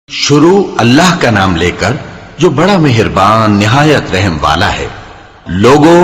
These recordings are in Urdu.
شروع اللہ کا نام لے کر جو بڑا مہربان نہایت رحم والا ہے۔ لوگوں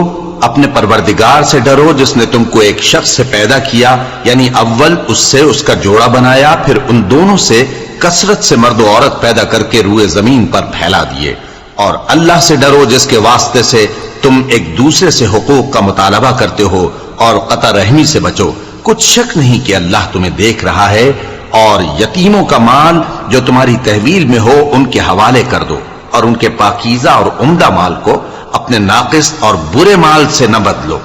اپنے پروردگار سے ڈرو جس نے تم کو ایک شخص سے پیدا کیا، یعنی اول اس سے اس کا جوڑا بنایا، پھر ان دونوں سے کثرت سے مرد و عورت پیدا کر کے روئے زمین پر پھیلا دیے۔ اور اللہ سے ڈرو جس کے واسطے سے تم ایک دوسرے سے حقوق کا مطالبہ کرتے ہو، اور قطع رحمی سے بچو۔ کچھ شک نہیں کہ اللہ تمہیں دیکھ رہا ہے۔ اور یتیموں کا مال جو تمہاری تحویل میں ہو ان کے حوالے کر دو، اور ان کے پاکیزہ اور عمدہ مال کو اپنے ناقص اور برے مال سے نہ بدلو،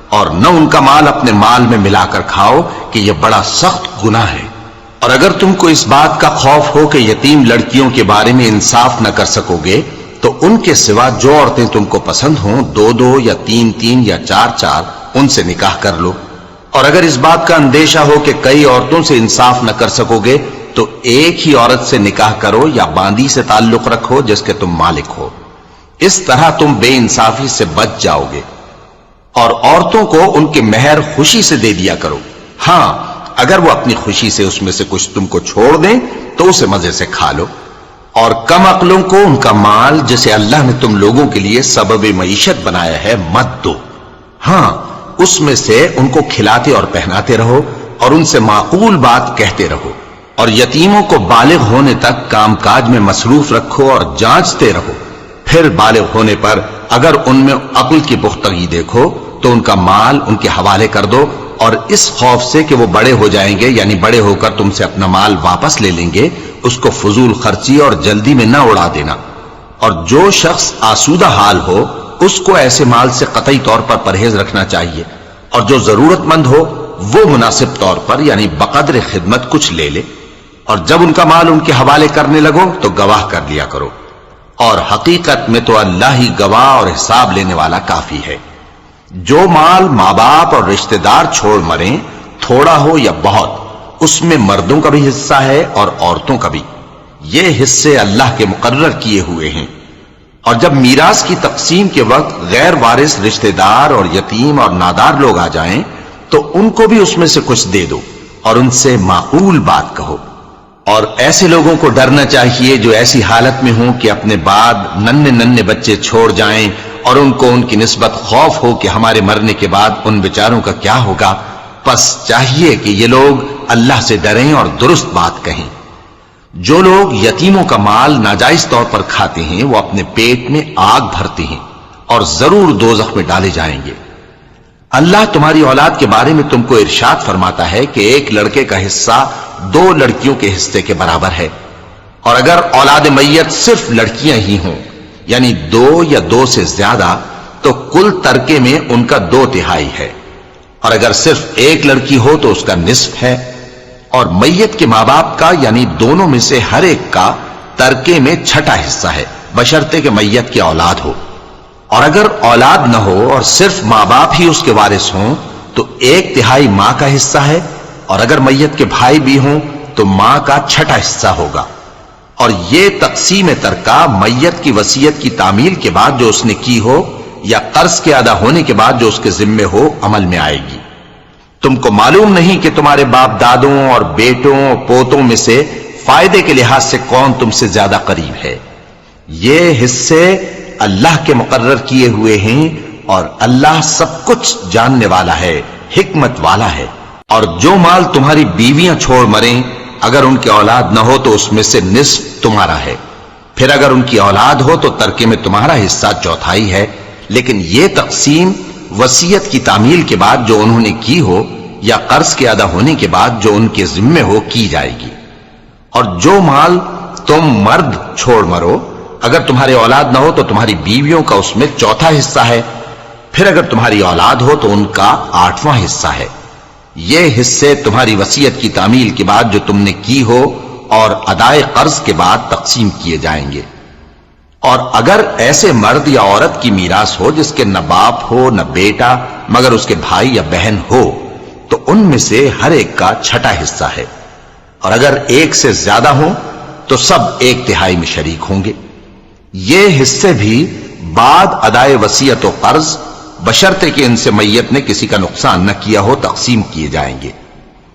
اور نہ ان کا مال اپنے مال میں ملا کر کھاؤ کہ یہ بڑا سخت گناہ ہے۔ اور اگر تم کو اس بات کا خوف ہو کہ یتیم لڑکیوں کے بارے میں انصاف نہ کر سکو گے تو ان کے سوا جو عورتیں تم کو پسند ہوں، دو دو یا تین تین یا چار چار، ان سے نکاح کر لو۔ اور اگر اس بات کا اندیشہ ہو کہ کئی عورتوں سے انصاف نہ کر سکو گے تو ایک ہی عورت سے نکاح کرو یا باندی سے تعلق رکھو جس کے تم مالک ہو۔ اس طرح تم بے انصافی سے بچ جاؤ گے۔ اور عورتوں کو ان کے مہر خوشی سے دے دیا کرو۔ ہاں، اگر وہ اپنی خوشی سے اس میں سے کچھ تم کو چھوڑ دیں تو اسے مزے سے کھا لو۔ اور کم عقلوں کو ان کا مال جسے اللہ نے تم لوگوں کے لیے سبب معیشت بنایا ہے مت دو۔ ہاں، اس میں سے ان کو کھلاتے اور پہناتے رہو، اور ان سے معقول بات کہتے رہو۔ اور یتیموں کو بالغ ہونے تک کام کاج میں مصروف رکھو اور جانچتے رہو۔ پھر بالغ ہونے پر اگر ان میں عقل کی پختگی دیکھو تو ان کا مال ان کے حوالے کر دو، اور اس خوف سے کہ وہ بڑے ہو جائیں گے، یعنی بڑے ہو کر تم سے اپنا مال واپس لے لیں گے، اس کو فضول خرچی اور جلدی میں نہ اڑا دینا۔ اور جو شخص آسودہ حال ہو اس کو ایسے مال سے قطعی طور پر پرہیز رکھنا چاہیے، اور جو ضرورت مند ہو وہ مناسب طور پر یعنی بقدر خدمت کچھ لے لے۔ اور جب ان کا مال ان کے حوالے کرنے لگو تو گواہ کر لیا کرو، اور حقیقت میں تو اللہ ہی گواہ اور حساب لینے والا کافی ہے۔ جو مال ماں باپ اور رشتہ دار چھوڑ مریں، تھوڑا ہو یا بہت، اس میں مردوں کا بھی حصہ ہے اور عورتوں کا بھی۔ یہ حصے اللہ کے مقرر کیے ہوئے ہیں۔ اور جب میراث کی تقسیم کے وقت غیر وارث رشتہ دار اور یتیم اور نادار لوگ آ جائیں تو ان کو بھی اس میں سے کچھ دے دو، اور ان سے معقول بات کہو۔ اور ایسے لوگوں کو ڈرنا چاہیے جو ایسی حالت میں ہوں کہ اپنے بعد ننھے ننھے بچے چھوڑ جائیں، اور ان کو ان کی نسبت خوف ہو کہ ہمارے مرنے کے بعد ان بیچاروں کا کیا ہوگا۔ پس چاہیے کہ یہ لوگ اللہ سے ڈریں اور درست بات کہیں۔ جو لوگ یتیموں کا مال ناجائز طور پر کھاتے ہیں وہ اپنے پیٹ میں آگ بھرتے ہیں اور ضرور دوزخ میں ڈالے جائیں گے۔ اللہ تمہاری اولاد کے بارے میں تم کو ارشاد فرماتا ہے کہ ایک لڑکے کا حصہ دو لڑکیوں کے حصے کے برابر ہے، اور اگر اولاد میت صرف لڑکیاں ہی ہوں یعنی دو یا دو سے زیادہ تو کل ترکے میں ان کا 2/3 ہے، اور اگر صرف ایک لڑکی ہو تو اس کا نصف ہے۔ اور میت کے ماں باپ کا یعنی دونوں میں سے ہر ایک کا ترکے میں 6واں حصہ ہے، بشرطے کہ میت کی اولاد ہو۔ اور اگر اولاد نہ ہو اور صرف ماں باپ ہی اس کے وارث ہوں تو 1/3 ماں کا حصہ ہے، اور اگر میت کے بھائی بھی ہوں تو ماں کا 6واں حصہ ہوگا۔ اور یہ تقسیم ترکہ میت کی وصیت کی تعمیل کے بعد جو اس نے کی ہو یا قرض کے ادا ہونے کے بعد جو اس کے ذمے ہو عمل میں آئے گی۔ تم کو معلوم نہیں کہ تمہارے باپ دادوں اور بیٹوں اور پوتوں میں سے فائدے کے لحاظ سے کون تم سے زیادہ قریب ہے۔ یہ حصے اللہ کے مقرر کیے ہوئے ہیں، اور اللہ سب کچھ جاننے والا ہے، حکمت والا ہے۔ اور جو مال تمہاری بیویاں چھوڑ مریں اگر ان کی اولاد نہ ہو تو اس میں سے نصف تمہارا ہے، پھر اگر ان کی اولاد ہو تو ترکے میں تمہارا حصہ 1/4 ہے۔ لیکن یہ تقسیم وصیت کی تعمیل کے بعد جو انہوں نے کی ہو یا قرض کے ادا ہونے کے بعد جو ان کے ذمے ہو کی جائے گی۔ اور جو مال تم مرد چھوڑ مرو اگر تمہاری اولاد نہ ہو تو تمہاری بیویوں کا اس میں 1/4 حصہ ہے، پھر اگر تمہاری اولاد ہو تو ان کا 8واں حصہ ہے۔ یہ حصے تمہاری وصیت کی تعمیل کے بعد جو تم نے کی ہو اور ادائے قرض کے بعد تقسیم کیے جائیں گے۔ اور اگر ایسے مرد یا عورت کی میراث ہو جس کے نہ باپ ہو نہ بیٹا مگر اس کے بھائی یا بہن ہو تو ان میں سے ہر ایک کا 6واں حصہ ہے، اور اگر ایک سے زیادہ ہوں تو سب 1/3 میں شریک ہوں گے۔ یہ حصے بھی بعد ادائے وصیت و قرض بشرطے کہ ان سے میت نے کسی کا نقصان نہ کیا ہو تقسیم کیے جائیں گے۔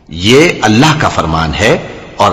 یہ اللہ کا فرمان ہے، اور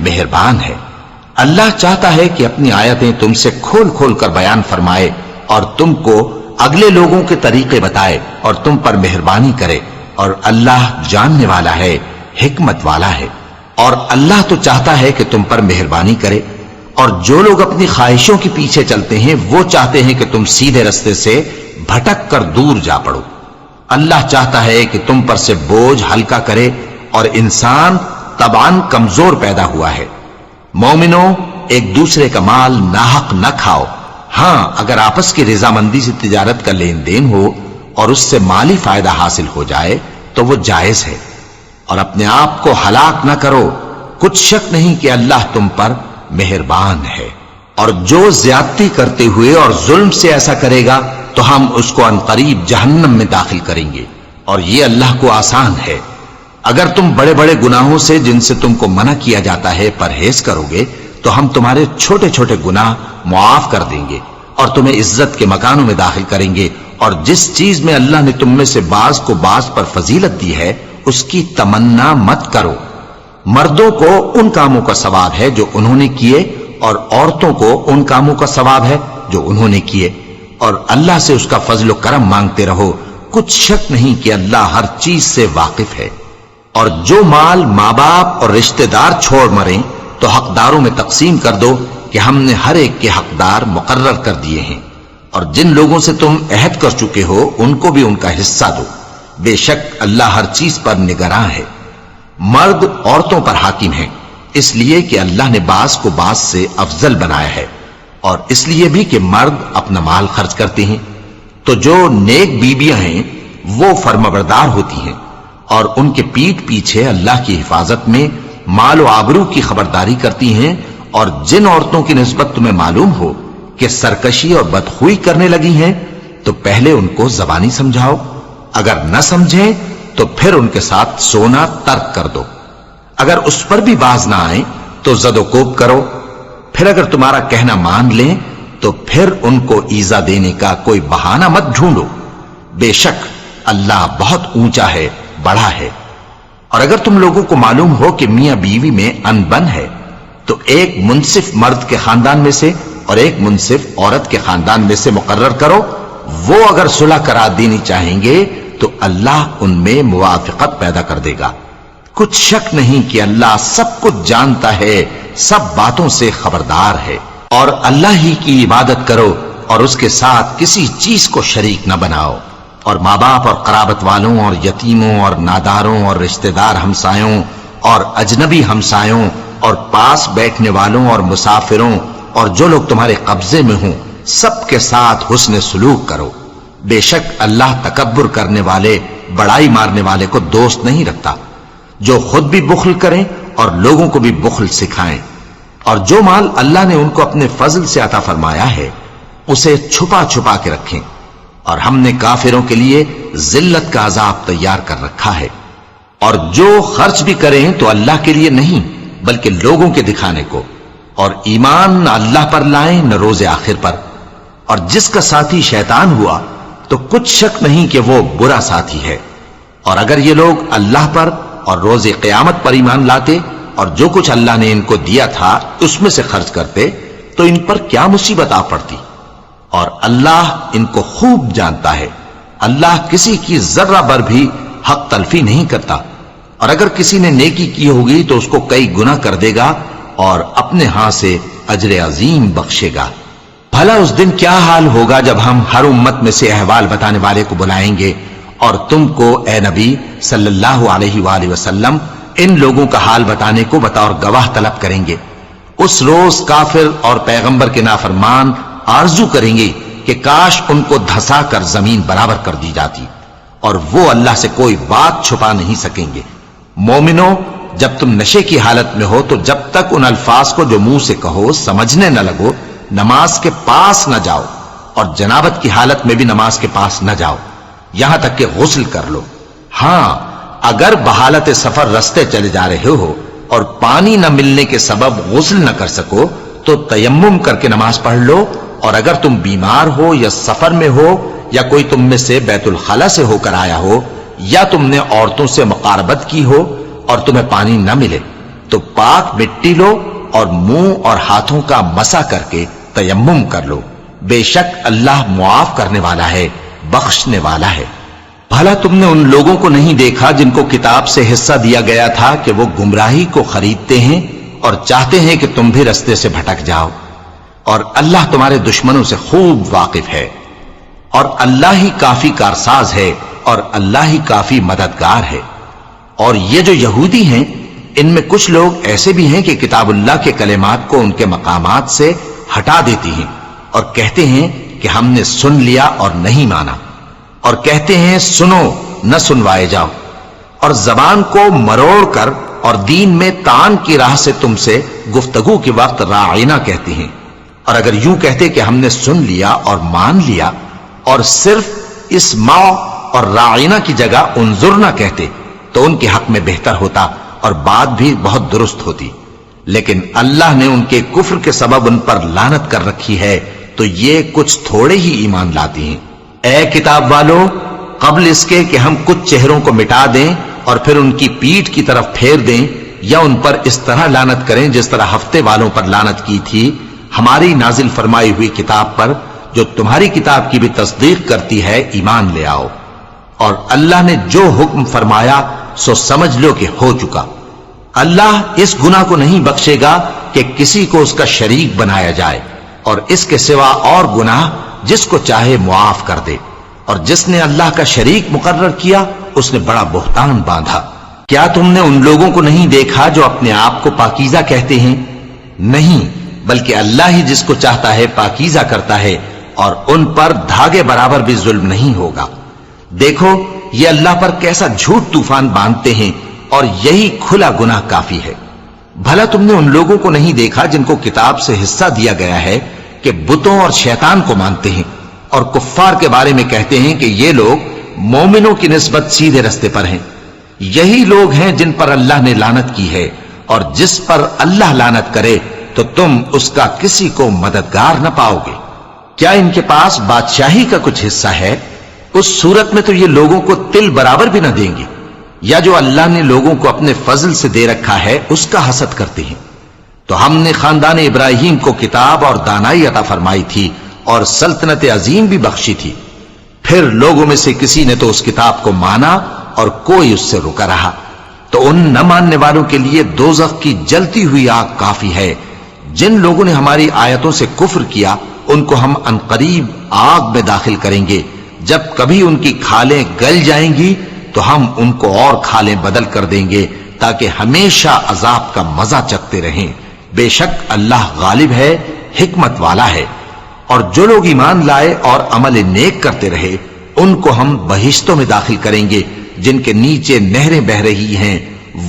مہربان ہے۔ اللہ چاہتا ہے کہ اپنی آیتیں تم سے کھول کھول کر بیان فرمائے اور تم کو اگلے لوگوں کے طریقے بتائے اور تم پر مہربانی کرے، اور اللہ جاننے والا ہے، حکمت والا ہے۔ اور اللہ تو چاہتا ہے کہ تم پر مہربانی کرے، اور جو لوگ اپنی خواہشوں کے پیچھے چلتے ہیں وہ چاہتے ہیں کہ تم سیدھے رستے سے بھٹک کر دور جا پڑو۔ اللہ چاہتا ہے کہ تم پر سے بوجھ ہلکا کرے، اور انسان طبعاً کمزور پیدا ہوا ہے۔ مومنوں، ایک دوسرے کا مال ناحق نہ کھاؤ۔ ہاں، اگر آپس کی رضامندی سے تجارت کا لین دین ہو اور اس سے مالی فائدہ حاصل ہو جائے تو وہ جائز ہے، اور اپنے آپ کو ہلاک نہ کرو، کچھ شک نہیں کہ اللہ تم پر مہربان ہے۔ اور جو زیادتی کرتے ہوئے اور ظلم سے ایسا کرے گا تو ہم اس کو عنقریب جہنم میں داخل کریں گے، اور یہ اللہ کو آسان ہے۔ اگر تم بڑے بڑے گناہوں سے جن سے تم کو منع کیا جاتا ہے پرہیز کرو گے تو ہم تمہارے چھوٹے چھوٹے گناہ معاف کر دیں گے اور تمہیں عزت کے مکانوں میں داخل کریں گے، اور جس چیز میں اللہ نے تم میں سے بعض کو بعض پر فضیلت دی ہے اس کی تمنا مت کرو۔ مردوں کو ان کاموں کا ثواب ہے جو انہوں نے کیے، اور عورتوں کو ان کاموں کا ثواب ہے جو انہوں نے کیے، اور اللہ سے اس کا فضل و کرم مانگتے رہو، کچھ شک نہیں کہ اللہ ہر چیز سے واقف ہے۔ اور جو مال ماں باپ اور رشتہ دار چھوڑ مریں تو حقداروں میں تقسیم کر دو کہ ہم نے ہر ایک کے حقدار مقرر کر دیے ہیں، اور جن لوگوں سے تم عہد کر چکے ہو ان کو بھی ان کا حصہ دو، بے شک اللہ ہر چیز پر نگراں ہے۔ مرد عورتوں پر حاکم ہیں، اس لیے کہ اللہ نے بعض کو بعض سے افضل بنایا ہے، اور اس لیے بھی کہ مرد اپنا مال خرچ کرتے ہیں، تو جو نیک بیویاں ہیں وہ فرمانبردار ہوتی ہیں، اور ان کے پیٹھ پیچھے اللہ کی حفاظت میں مال و آبرو کی خبرداری کرتی ہیں۔ اور جن عورتوں کی نسبت تمہیں معلوم ہو کہ سرکشی اور بدخوئی کرنے لگی ہیں تو پہلے ان کو زبانی سمجھاؤ، اگر نہ سمجھیں تو پھر ان کے ساتھ سونا ترک کر دو۔ اگر اس پر بھی باز نہ آئیں تو زد و کوب کرو، پھر اگر تمہارا کہنا مان لیں تو پھر ان کو ایذا دینے کا کوئی بہانہ مت ڈھونڈو، بے شک اللہ بہت اونچا ہے، بڑا ہے۔ اور اگر تم لوگوں کو معلوم ہو کہ میاں بیوی میں انبن ہے تو ایک منصف مرد کے خاندان میں سے اور ایک منصف عورت کے خاندان میں سے مقرر کرو، وہ اگر صلح کرا دینی چاہیں گے تو اللہ ان میں موافقت پیدا کر دے گا۔ کچھ شک نہیں کہ اللہ سب کچھ جانتا ہے، سب باتوں سے خبردار ہے۔ اور اللہ ہی کی عبادت کرو اور اس کے ساتھ کسی چیز کو شریک نہ بناؤ، اور ماں باپ اور قرابت والوں اور یتیموں اور ناداروں اور رشتہ دار ہمسایوں اور اجنبی ہمسایوں اور پاس بیٹھنے والوں اور مسافروں اور جو لوگ تمہارے قبضے میں ہوں سب کے ساتھ حسن سلوک کرو، بے شک اللہ تکبر کرنے والے، بڑائی مارنے والے کو دوست نہیں رکھتا۔ جو خود بھی بخل کریں اور لوگوں کو بھی بخل سکھائیں، اور جو مال اللہ نے ان کو اپنے فضل سے عطا فرمایا ہے اسے چھپا چھپا کے رکھیں، اور ہم نے کافروں کے لیے ذلت کا عذاب تیار کر رکھا ہے۔ اور جو خرچ بھی کریں تو اللہ کے لیے نہیں بلکہ لوگوں کے دکھانے کو، اور ایمان نہ اللہ پر لائیں نہ روز آخر پر، اور جس کا ساتھی شیطان ہوا تو کچھ شک نہیں کہ وہ برا ساتھی ہے۔ اور اگر یہ لوگ اللہ پر اور روز قیامت پر ایمان لاتے اور جو کچھ اللہ نے ان کو دیا تھا اس میں سے خرچ کرتے تو ان پر کیا مصیبت آ پڑتی، اور اللہ ان کو خوب جانتا ہے۔ اللہ کسی کی ذرہ بر بھی حق تلفی نہیں کرتا، اور اگر کسی نے نیکی کی ہوگی تو اس کو کئی گنا کر دے گا اور اپنے ہاں سے اجر عظیم بخشے گا۔ بھلا اس دن کیا حال ہوگا جب ہم ہر امت میں سے احوال بتانے والے کو بلائیں گے اور تم کو اے نبی صلی اللہ علیہ وآلہ وسلم ان لوگوں کا حال بتانے کو بطور گواہ طلب کریں گے۔ اس روز کافر اور پیغمبر کے نافرمان آرزو کریں گے کہ کاش ان کو دھسا کر زمین برابر کر دی جاتی، اور وہ اللہ سے کوئی بات چھپا نہیں سکیں گے۔ مومنوں، جب تم نشے کی حالت میں ہو تو جب تک ان الفاظ کو جو منہ سے کہو سمجھنے نہ لگو نماز کے پاس نہ جاؤ، اور جنابت کی حالت میں بھی نماز کے پاس نہ جاؤ یہاں تک کہ غسل کر لو۔ ہاں، اگر بحالت سفر رستے چلے جا رہے ہو اور پانی نہ ملنے کے سبب غسل نہ کر سکو تو تیمم کر کے نماز پڑھ لو، اور اگر تم بیمار ہو یا سفر میں ہو یا کوئی تم میں سے بیت الخلا سے ہو کر آیا ہو یا تم نے عورتوں سے مقاربت کی ہو اور تمہیں پانی نہ ملے تو پاک مٹی لو اور منہ اور ہاتھوں کا مسح کر کے تیمم کر لو، بے شک اللہ معاف کرنے والا ہے، بخشنے والا ہے۔ بھلا تم نے ان لوگوں کو نہیں دیکھا جن کو کتاب سے حصہ دیا گیا تھا کہ وہ گمراہی کو خریدتے ہیں اور چاہتے ہیں کہ تم بھی رستے سے بھٹک جاؤ، اور اللہ تمہارے دشمنوں سے خوب واقف ہے، اور اللہ ہی کافی کارساز ہے، اور اللہ ہی کافی مددگار ہے۔ اور یہ جو یہودی ہیں، ان میں کچھ لوگ ایسے بھی ہیں کہ کتاب اللہ کے کلمات کو ان کے مقامات سے ہٹا دیتی ہیں اور کہتے ہیں کہ ہم نے سن لیا اور نہیں مانا، اور کہتے ہیں سنو نہ سنوائے جاؤ، اور زبان کو مروڑ کر اور دین میں تان کی راہ سے تم سے گفتگو کے وقت راعینا کہتے ہیں۔ اور اگر یوں کہتے کہ ہم نے سن لیا اور مان لیا، اور صرف اسمع اور راعینا کی جگہ انظرنا کہتے، تو ان کے حق میں بہتر ہوتا اور بات بھی بہت درست ہوتی، لیکن اللہ نے ان کے کفر کے سبب ان پر لعنت کر رکھی ہے، تو یہ کچھ تھوڑے ہی ایمان لاتی ہیں۔ اے کتاب والو، قبل اس کے کہ ہم کچھ چہروں کو مٹا دیں اور پھر ان کی پیٹھ کی طرف پھیر دیں یا ان پر اس طرح لعنت کریں جس طرح ہفتے والوں پر لعنت کی تھی، ہماری نازل فرمائی ہوئی کتاب پر جو تمہاری کتاب کی بھی تصدیق کرتی ہے ایمان لے آؤ، اور اللہ نے جو حکم فرمایا سو سمجھ لو کہ ہو چکا۔ اللہ اس گناہ کو نہیں بخشے گا کہ کسی کو اس کا شریک بنایا جائے، اور اس کے سوا اور گناہ جس کو چاہے معاف کر دے، اور جس نے اللہ کا شریک مقرر کیا اس نے بڑا بہتان باندھا۔ کیا تم نے ان لوگوں کو نہیں دیکھا جو اپنے آپ کو پاکیزہ کہتے ہیں؟ نہیں، بلکہ اللہ ہی جس کو چاہتا ہے پاکیزہ کرتا ہے، اور ان پر دھاگے برابر بھی ظلم نہیں ہوگا۔ دیکھو یہ اللہ پر کیسا جھوٹ طوفان باندھتے ہیں، اور یہی کھلا گناہ کافی ہے۔ بھلا تم نے ان لوگوں کو نہیں دیکھا جن کو کتاب سے حصہ دیا گیا ہے کہ بتوں اور شیطان کو مانتے ہیں، اور کفار کے بارے میں کہتے ہیں کہ یہ لوگ مومنوں کی نسبت سیدھے رستے پر ہیں۔ یہی لوگ ہیں جن پر اللہ نے لعنت کی ہے، اور جس پر اللہ لعنت کرے تو تم اس کا کسی کو مددگار نہ پاؤ گے۔ کیا ان کے پاس بادشاہی کا کچھ حصہ ہے؟ اس صورت میں تو یہ لوگوں کو تل برابر بھی نہ دیں گے، یا جو اللہ نے لوگوں کو اپنے فضل سے دے رکھا ہے اس کا حسد کرتے ہیں۔ تو ہم نے خاندان ابراہیم کو کتاب اور دانائی عطا فرمائی تھی اور سلطنت عظیم بھی بخشی تھی، پھر لوگوں میں سے کسی نے تو اس کتاب کو مانا اور کوئی اس سے رکا رہا، تو ان نہ ماننے والوں کے لیے دوزخ کی جلتی ہوئی آگ کافی ہے۔ جن لوگوں نے ہماری آیتوں سے کفر کیا ان کو ہم عنقریب آگ میں داخل کریں گے، جب کبھی ان کی کھالیں گل جائیں گی تو ہم ان کو اور کھالیں بدل کر دیں گے تاکہ ہمیشہ عذاب کا مزہ چکھتے رہیں۔ بے شک اللہ غالب ہے، حکمت والا ہے۔ اور جو لوگ ایمان لائے اور عمل نیک کرتے رہے ان کو ہم بہشتوں میں داخل کریں گے جن کے نیچے نہریں بہ رہی ہیں،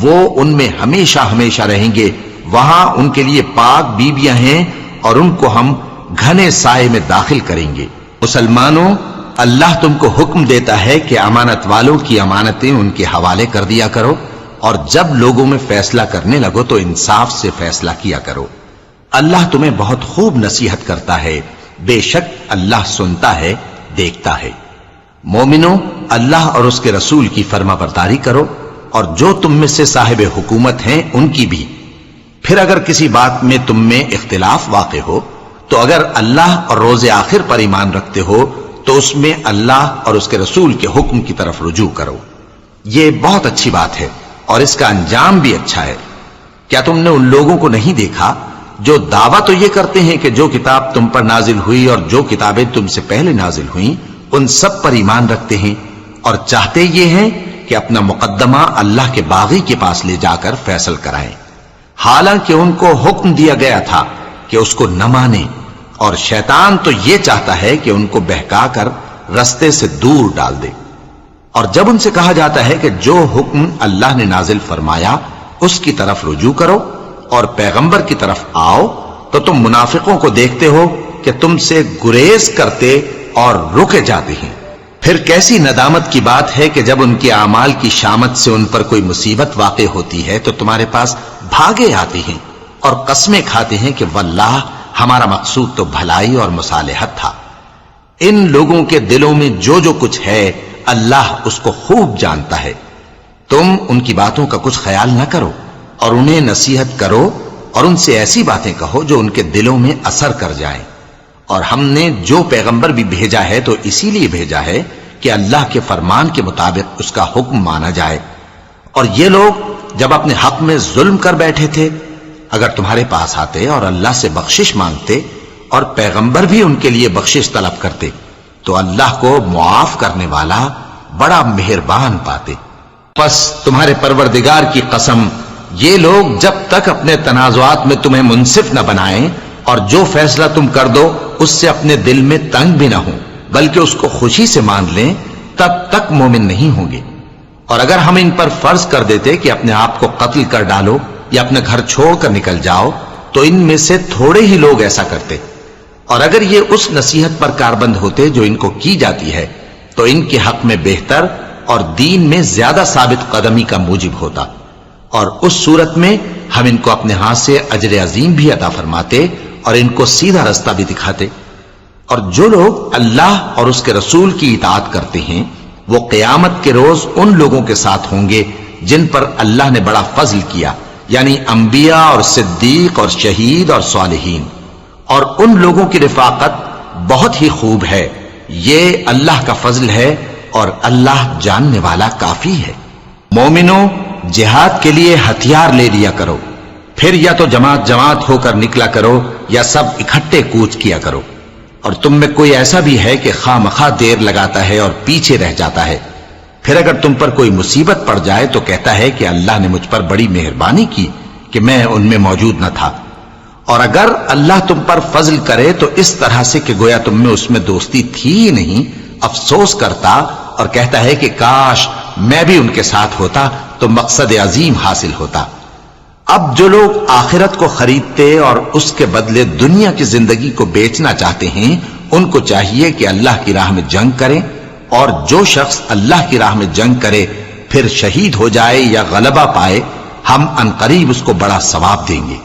وہ ان میں ہمیشہ ہمیشہ رہیں گے، وہاں ان کے لیے پاک بیویاں ہیں اور ان کو ہم گھنے سائے میں داخل کریں گے۔ مسلمانوں، اللہ تم کو حکم دیتا ہے کہ امانت والوں کی امانتیں ان کے حوالے کر دیا کرو، اور جب لوگوں میں فیصلہ کرنے لگو تو انصاف سے فیصلہ کیا کرو۔ اللہ تمہیں بہت خوب نصیحت کرتا ہے، بے شک اللہ سنتا ہے، دیکھتا ہے۔ مومنوں، اللہ اور اس کے رسول کی فرما برداری کرو، اور جو تم میں سے صاحب حکومت ہیں ان کی بھی۔ پھر اگر کسی بات میں تم میں اختلاف واقع ہو تو اگر اللہ اور روز آخر پر ایمان رکھتے ہو تو اس میں اللہ اور اس کے رسول کے حکم کی طرف رجوع کرو۔ یہ بہت اچھی بات ہے اور اس کا انجام بھی اچھا ہے۔ کیا تم نے ان لوگوں کو نہیں دیکھا جو دعویٰ تو یہ کرتے ہیں کہ جو کتاب تم پر نازل ہوئی اور جو کتابیں تم سے پہلے نازل ہوئیں ان سب پر ایمان رکھتے ہیں، اور چاہتے یہ ہیں کہ اپنا مقدمہ اللہ کے باغی کے پاس لے جا کر فیصل کرائیں، حالانکہ ان کو حکم دیا گیا تھا کہ اس کو نہ مانیں، اور شیطان تو یہ چاہتا ہے کہ ان کو بہکا کر رستے سے دور ڈال دے۔ اور جب ان سے کہا جاتا ہے کہ جو حکم اللہ نے نازل فرمایا اس کی طرف رجوع کرو اور پیغمبر کی طرف آؤ، تو تم منافقوں کو دیکھتے ہو کہ تم سے گریز کرتے اور رکے جاتے ہیں۔ پھر کیسی ندامت کی بات ہے کہ جب ان کے اعمال کی شامت سے ان پر کوئی مصیبت واقع ہوتی ہے تو تمہارے پاس بھاگے آتے ہیں اور قسمیں کھاتے ہیں کہ واللہ ہمارا مقصود تو بھلائی اور مصالحت تھا۔ ان لوگوں کے دلوں میں جو جو کچھ ہے اللہ اس کو خوب جانتا ہے۔ تم ان کی باتوں کا کچھ خیال نہ کرو اور انہیں نصیحت کرو اور ان سے ایسی باتیں کہو جو ان کے دلوں میں اثر کر جائیں. اور ہم نے جو پیغمبر بھی بھیجا ہے تو اسی لیے بھیجا ہے کہ اللہ کے فرمان کے مطابق اس کا حکم مانا جائے. اور یہ لوگ جب اپنے حق میں ظلم کر بیٹھے تھے، اگر تمہارے پاس آتے اور اللہ سے بخشش مانگتے اور پیغمبر بھی ان کے لیے بخشش طلب کرتے تو اللہ کو معاف کرنے والا بڑا مہربان پاتے. پس تمہارے پروردگار کی قسم، یہ لوگ جب تک اپنے تنازعات میں تمہیں منصف نہ بنائیں اور جو فیصلہ تم کر دو اس سے اپنے دل میں تنگ بھی نہ ہوں بلکہ اس کو خوشی سے مان لیں، تب تک مومن نہیں ہوں گے. اور اگر ہم ان پر فرض کر دیتے کہ اپنے آپ کو قتل کر ڈالو یا اپنے گھر چھوڑ کر نکل جاؤ تو ان میں سے تھوڑے ہی لوگ ایسا کرتے. اور اگر یہ اس نصیحت پر کاربند ہوتے جو ان کو کی جاتی ہے تو ان کے حق میں بہتر اور دین میں زیادہ ثابت قدمی کا موجب ہوتا. اور اس صورت میں ہم ان کو اپنے ہاتھ سے اجر عظیم بھی عطا فرماتے اور ان کو سیدھا رستہ بھی دکھاتے. اور جو لوگ اللہ اور اس کے رسول کی اطاعت کرتے ہیں وہ قیامت کے روز ان لوگوں کے ساتھ ہوں گے جن پر اللہ نے بڑا فضل کیا، یعنی انبیاء اور صدیق اور شہید اور صالحین. اور ان لوگوں کی رفاقت بہت ہی خوب ہے. یہ اللہ کا فضل ہے اور اللہ جاننے والا کافی ہے. مومنوں، جہاد کے لیے ہتھیار لے لیا کرو، پھر یا تو جماعت جماعت ہو کر نکلا کرو یا سب اکٹھے کوچ کیا کرو. اور تم میں کوئی ایسا بھی ہے کہ خواہ مخواہ دیر لگاتا ہے اور پیچھے رہ جاتا ہے، پھر اگر تم پر کوئی مصیبت پڑ جائے تو کہتا ہے کہ اللہ نے مجھ پر بڑی مہربانی کی کہ میں ان میں موجود نہ تھا. اور اگر اللہ تم پر فضل کرے تو اس طرح سے کہ گویا تم میں اس میں دوستی تھی ہی نہیں، افسوس کرتا اور کہتا ہے کہ کاش میں بھی ان کے ساتھ ہوتا تو مقصد عظیم حاصل ہوتا. اب جو لوگ آخرت کو خریدتے اور اس کے بدلے دنیا کی زندگی کو بیچنا چاہتے ہیں ان کو چاہیے کہ اللہ کی راہ میں جنگ کریں، اور جو شخص اللہ کی راہ میں جنگ کرے پھر شہید ہو جائے یا غلبہ پائے ہم عنقریب اس کو بڑا ثواب دیں گے.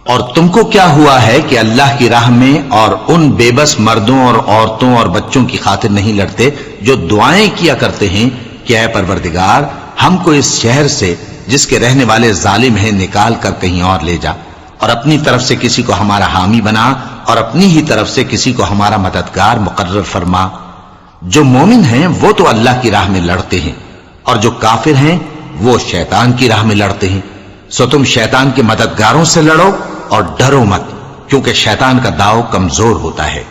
اور تم کو کیا ہوا ہے کہ اللہ کی راہ میں اور ان بے بس مردوں اور عورتوں اور بچوں کی خاطر نہیں لڑتے جو دعائیں کیا کرتے ہیں کہ اے پروردگار ہم کو اس شہر سے جس کے رہنے والے ظالم ہیں نکال کر کہیں اور لے جا، اور اپنی طرف سے کسی کو ہمارا حامی بنا اور اپنی ہی طرف سے کسی کو ہمارا مددگار مقرر فرما. جو مومن ہیں وہ تو اللہ کی راہ میں لڑتے ہیں اور جو کافر ہیں وہ شیطان کی راہ میں لڑتے ہیں. سو تم شیطان کے مددگاروں سے لڑو اور ڈرو مت، کیونکہ شیطان کا داؤ کمزور ہوتا ہے.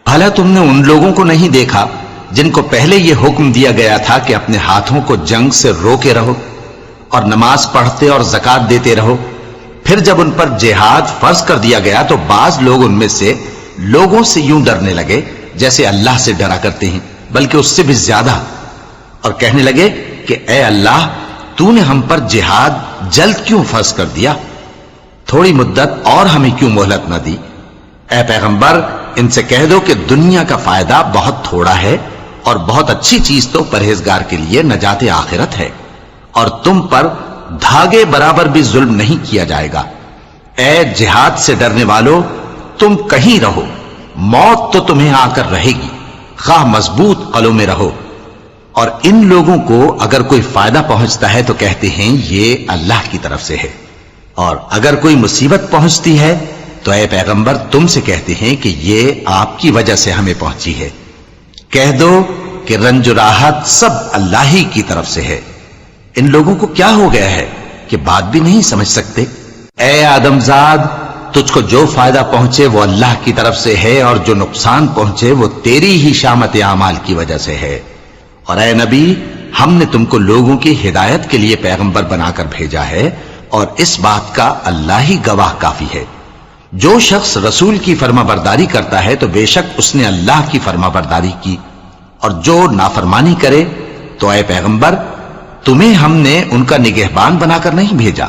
بھلا تم نے ان لوگوں کو نہیں دیکھا جن کو پہلے یہ حکم دیا گیا تھا کہ اپنے ہاتھوں کو جنگ سے روکے رہو اور نماز پڑھتے اور زکات دیتے رہو؟ پھر جب ان پر جہاد فرض کر دیا گیا تو بعض لوگ ان میں سے لوگوں سے یوں ڈرنے لگے جیسے اللہ سے ڈرا کرتے ہیں، بلکہ اس سے بھی زیادہ، اور کہنے لگے کہ اے اللہ تو نے ہم پر جہاد جلد کیوں فرض کر دیا؟ تھوڑی مدت اور ہمیں کیوں مہلت نہ دی؟ اے پیغمبر ان سے کہہ دو کہ دنیا کا فائدہ بہت تھوڑا ہے اور بہت اچھی چیز تو پرہیزگار کے لیے نجات آخرت ہے، اور تم پر دھاگے برابر بھی ظلم نہیں کیا جائے گا. اے جہاد سے ڈرنے والو، تم کہیں رہو، موت تو تمہیں آ کر رہے گی، خواہ مضبوط قلعوں میں رہو. اور ان لوگوں کو اگر کوئی فائدہ پہنچتا ہے تو کہتے ہیں یہ اللہ کی طرف سے ہے، اور اگر کوئی مصیبت پہنچتی ہے تو اے پیغمبر تم سے کہتے ہیں کہ یہ آپ کی وجہ سے ہمیں پہنچی ہے. کہہ دو کہ رنج و راحت سب اللہ ہی کی طرف سے ہے. ان لوگوں کو کیا ہو گیا ہے کہ بات بھی نہیں سمجھ سکتے؟ اے آدم زاد، تجھ کو جو فائدہ پہنچے وہ اللہ کی طرف سے ہے، اور جو نقصان پہنچے وہ تیری ہی شامت اعمال کی وجہ سے ہے. اور اے نبی، ہم نے تم کو لوگوں کی ہدایت کے لیے پیغمبر بنا کر بھیجا ہے، اور اس بات کا اللہ ہی گواہ کافی ہے. جو شخص رسول کی فرما برداری کرتا ہے تو بے شک اس نے اللہ کی فرما برداری کی، اور جو نافرمانی کرے تو اے پیغمبر تمہیں ہم نے ان کا نگہبان بنا کر نہیں بھیجا.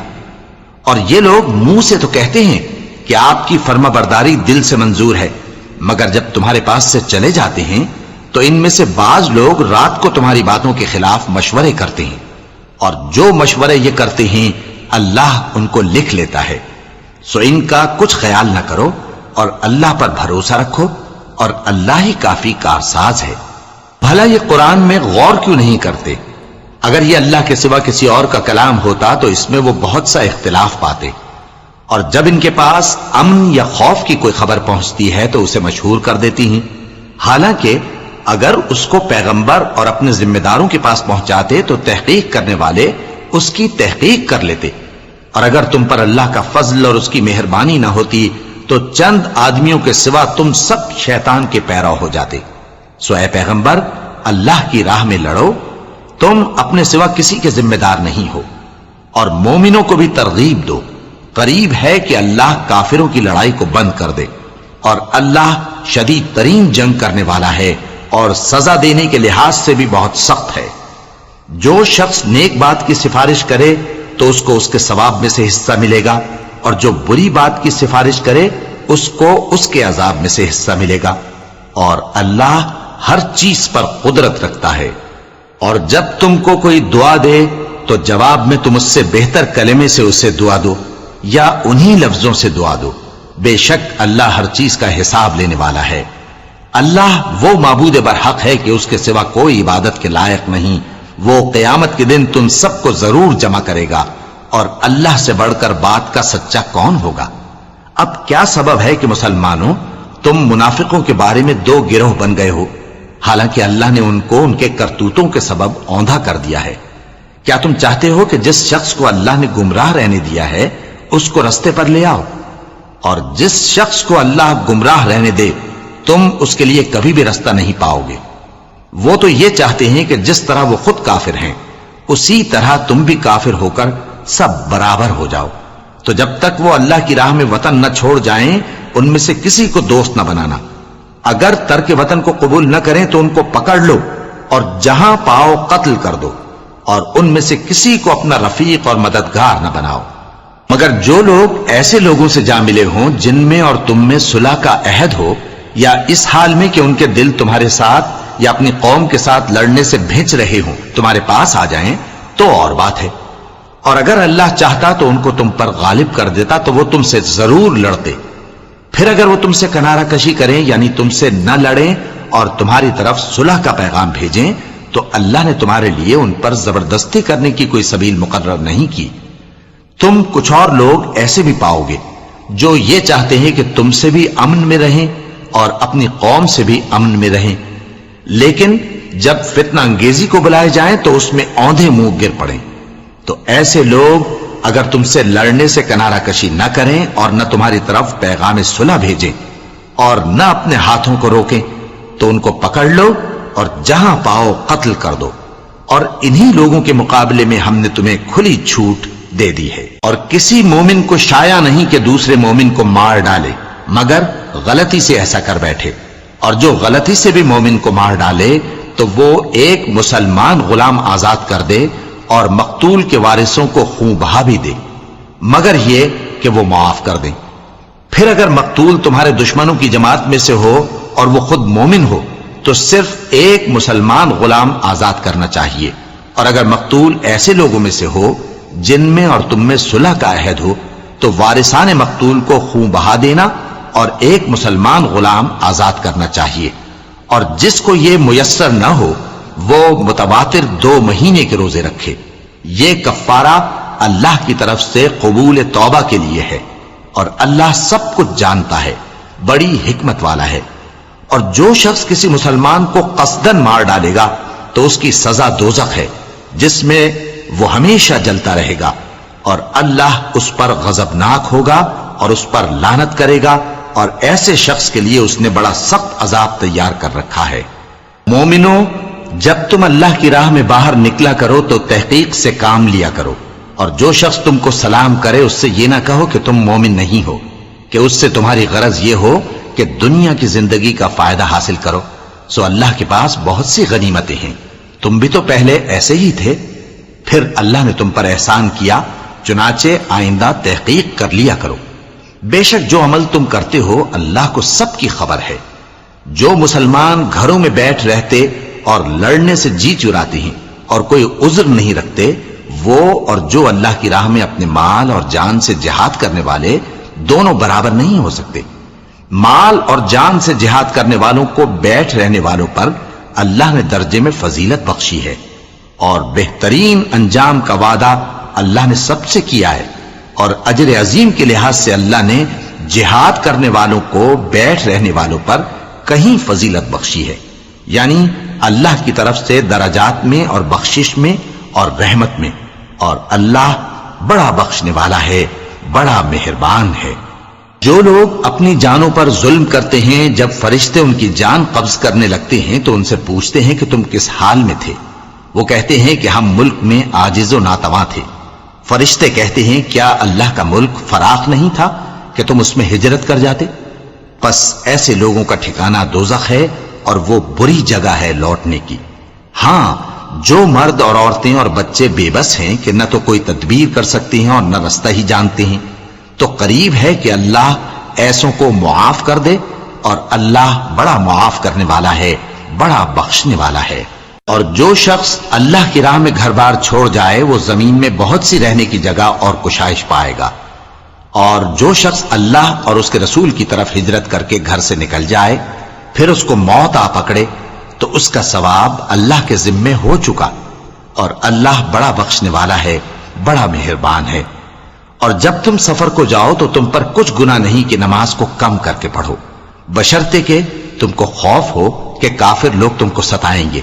اور یہ لوگ منہ سے تو کہتے ہیں کہ آپ کی فرما برداری دل سے منظور ہے، مگر جب تمہارے پاس سے چلے جاتے ہیں تو ان میں سے بعض لوگ رات کو تمہاری باتوں کے خلاف مشورے کرتے ہیں، اور جو مشورے یہ کرتے ہیں اللہ ان کو لکھ لیتا ہے. سو ان کا کچھ خیال نہ کرو اور اللہ پر بھروسہ رکھو، اور اللہ ہی کافی کارساز ہے. بھلا یہ قرآن میں غور کیوں نہیں کرتے؟ اگر یہ اللہ کے سوا کسی اور کا کلام ہوتا تو اس میں وہ بہت سا اختلاف پاتے، اور جب ان کے پاس امن یا خوف کی کوئی خبر پہنچتی ہے تو اسے مشہور کر دیتی ہیں، حالانکہ اگر اس کو پیغمبر اور اپنے ذمہ داروں کے پاس پہنچاتے تو تحقیق کرنے والے اس کی تحقیق کر لیتے، اور اگر تم پر اللہ کا فضل اور اس کی مہربانی نہ ہوتی تو چند آدمیوں کے سوا تم سب شیطان کے پیرو ہو جاتے۔ سو اے پیغمبر، اللہ کی راہ میں لڑو، تم اپنے سوا کسی کے ذمہ دار نہیں ہو، اور مومنوں کو بھی ترغیب دو، قریب ہے کہ اللہ کافروں کی لڑائی کو بند کر دے، اور اللہ شدید ترین جنگ کرنے والا ہے اور سزا دینے کے لحاظ سے بھی بہت سخت ہے۔ جو شخص نیک بات کی سفارش کرے تو اس کو اس کے ثواب میں سے حصہ ملے گا، اور جو بری بات کی سفارش کرے اس کو اس کے عذاب میں سے حصہ ملے گا، اور اللہ ہر چیز پر قدرت رکھتا ہے۔ اور جب تم کو کوئی دعا دے تو جواب میں تم اس سے بہتر کلمے سے اسے دعا دو یا انہی لفظوں سے دعا دو، بے شک اللہ ہر چیز کا حساب لینے والا ہے۔ اللہ وہ معبود برحق ہے کہ اس کے سوا کوئی عبادت کے لائق نہیں، وہ قیامت کے دن تم سب کو ضرور جمع کرے گا، اور اللہ سے بڑھ کر بات کا سچا کون ہوگا؟ اب کیا سبب ہے کہ مسلمانوں تم منافقوں کے بارے میں دو گروہ بن گئے ہو، حالانکہ اللہ نے ان کو ان کے کرتوتوں کے سبب اوندھا کر دیا ہے؟ کیا تم چاہتے ہو کہ جس شخص کو اللہ نے گمراہ رہنے دیا ہے اس کو رستے پر لے آؤ، اور جس شخص کو اللہ گمراہ رہنے دے تم اس کے لیے کبھی بھی رستہ نہیں پاؤ گے؟ وہ تو یہ چاہتے ہیں کہ جس طرح وہ خود کافر ہیں اسی طرح تم بھی کافر ہو کر سب برابر ہو جاؤ۔ تو جب تک وہ اللہ کی راہ میں وطن نہ چھوڑ جائیں ان میں سے کسی کو دوست نہ بنانا، اگر ترک وطن کو قبول نہ کریں تو ان کو پکڑ لو اور جہاں پاؤ قتل کر دو، اور ان میں سے کسی کو اپنا رفیق اور مددگار نہ بناؤ، مگر جو لوگ ایسے لوگوں سے جا ملے ہوں جن میں اور تم میں صلح کا عہد ہو، یا اس حال میں کہ ان کے دل تمہارے ساتھ یا اپنی قوم کے ساتھ لڑنے سے بھیج رہے ہوں تمہارے پاس آ جائیں تو اور بات ہے، اور اگر اللہ چاہتا تو ان کو تم پر غالب کر دیتا تو وہ تم سے ضرور لڑتے۔ پھر اگر وہ تم سے کنارہ کشی کریں یعنی تم سے نہ لڑیں اور تمہاری طرف صلح کا پیغام بھیجیں تو اللہ نے تمہارے لیے ان پر زبردستی کرنے کی کوئی سبیل مقرر نہیں کی۔ تم کچھ اور لوگ ایسے بھی پاؤ گے جو یہ چاہتے ہیں کہ تم سے بھی امن میں رہیں اور اپنی قوم سے بھی امن میں رہیں، لیکن جب فتنہ انگیزی کو بلائے جائیں تو اس میں اوندھے منہ گر پڑیں۔ تو ایسے لوگ اگر تم سے لڑنے سے کنارہ کشی نہ کریں اور نہ تمہاری طرف پیغام صلح بھیجیں اور نہ اپنے ہاتھوں کو روکیں تو ان کو پکڑ لو اور جہاں پاؤ قتل کر دو، اور انہی لوگوں کے مقابلے میں ہم نے تمہیں کھلی چھوٹ دے دی ہے۔ اور کسی مومن کو شایع نہیں کہ دوسرے مومن کو مار ڈالے مگر غلطی سے ایسا کر بیٹھے، اور جو غلطی سے بھی مومن کو مار ڈالے تو وہ ایک مسلمان غلام آزاد کر دے اور مقتول کے وارثوں کو خون بہا بھی دے، مگر یہ کہ وہ معاف کر دیں۔ پھر اگر مقتول تمہارے دشمنوں کی جماعت میں سے ہو اور وہ خود مومن ہو تو صرف ایک مسلمان غلام آزاد کرنا چاہیے، اور اگر مقتول ایسے لوگوں میں سے ہو جن میں اور تم میں صلح کا عہد ہو تو وارثان مقتول کو خون بہا دینا اور ایک مسلمان غلام آزاد کرنا چاہیے، اور جس کو یہ میسر نہ ہو وہ متواتر 2 مہینے کے روزے رکھے۔ یہ کفارہ اللہ کی طرف سے قبول توبہ کے لیے ہے، اور اللہ سب کچھ جانتا ہے، بڑی حکمت والا ہے۔ اور جو شخص کسی مسلمان کو قصدن مار ڈالے گا تو اس کی سزا دوزخ ہے جس میں وہ ہمیشہ جلتا رہے گا، اور اللہ اس پر غضبناک ہوگا اور اس پر لعنت کرے گا، اور ایسے شخص کے لیے اس نے بڑا سخت عذاب تیار کر رکھا ہے۔ مومنوں، جب تم اللہ کی راہ میں باہر نکلا کرو تو تحقیق سے کام لیا کرو، اور جو شخص تم کو سلام کرے اس سے یہ نہ کہو کہ تم مومن نہیں ہو، کہ اس سے تمہاری غرض یہ ہو کہ دنیا کی زندگی کا فائدہ حاصل کرو۔ سو اللہ کے پاس بہت سی غنیمتیں ہیں، تم بھی تو پہلے ایسے ہی تھے، پھر اللہ نے تم پر احسان کیا، چنانچہ آئندہ تحقیق کر لیا کرو۔ بے شک جو عمل تم کرتے ہو اللہ کو سب کی خبر ہے۔ جو مسلمان گھروں میں بیٹھ رہتے اور لڑنے سے جی چراتے ہیں اور کوئی عذر نہیں رکھتے، وہ اور جو اللہ کی راہ میں اپنے مال اور جان سے جہاد کرنے والے دونوں برابر نہیں ہو سکتے۔ مال اور جان سے جہاد کرنے والوں کو بیٹھ رہنے والوں پر اللہ نے درجے میں فضیلت بخشی ہے، اور بہترین انجام کا وعدہ اللہ نے سب سے کیا ہے، اور اجر عظیم کے لحاظ سے اللہ نے جہاد کرنے والوں کو بیٹھ رہنے والوں پر کہیں فضیلت بخشی ہے، یعنی اللہ کی طرف سے درجات میں اور بخشش میں اور رحمت میں، اور اللہ بڑا بخشنے والا ہے، بڑا مہربان ہے۔ جو لوگ اپنی جانوں پر ظلم کرتے ہیں، جب فرشتے ان کی جان قبض کرنے لگتے ہیں تو ان سے پوچھتے ہیں کہ تم کس حال میں تھے؟ وہ کہتے ہیں کہ ہم ملک میں عاجز و ناتواں تھے۔ فرشتے کہتے ہیں کیا اللہ کا ملک فراخ نہیں تھا کہ تم اس میں ہجرت کر جاتے؟ پس ایسے لوگوں کا ٹھکانہ دوزخ ہے، اور وہ بری جگہ ہے لوٹنے کی۔ ہاں، جو مرد اور عورتیں اور بچے بے بس ہیں کہ نہ تو کوئی تدبیر کر سکتے ہیں اور نہ رستہ ہی جانتے ہیں، تو قریب ہے کہ اللہ ایسوں کو معاف کر دے، اور اللہ بڑا معاف کرنے والا ہے، بڑا بخشنے والا ہے۔ اور جو شخص اللہ کی راہ میں گھر بار چھوڑ جائے وہ زمین میں بہت سی رہنے کی جگہ اور کشائش پائے گا، اور جو شخص اللہ اور اس کے رسول کی طرف ہجرت کر کے گھر سے نکل جائے پھر اس کو موت آ پکڑے تو اس کا ثواب اللہ کے ذمے ہو چکا، اور اللہ بڑا بخشنے والا ہے، بڑا مہربان ہے۔ اور جب تم سفر کو جاؤ تو تم پر کچھ گناہ نہیں کہ نماز کو کم کر کے پڑھو، بشرطے کہ تم کو خوف ہو کہ کافر لوگ تم کو ستائیں گے،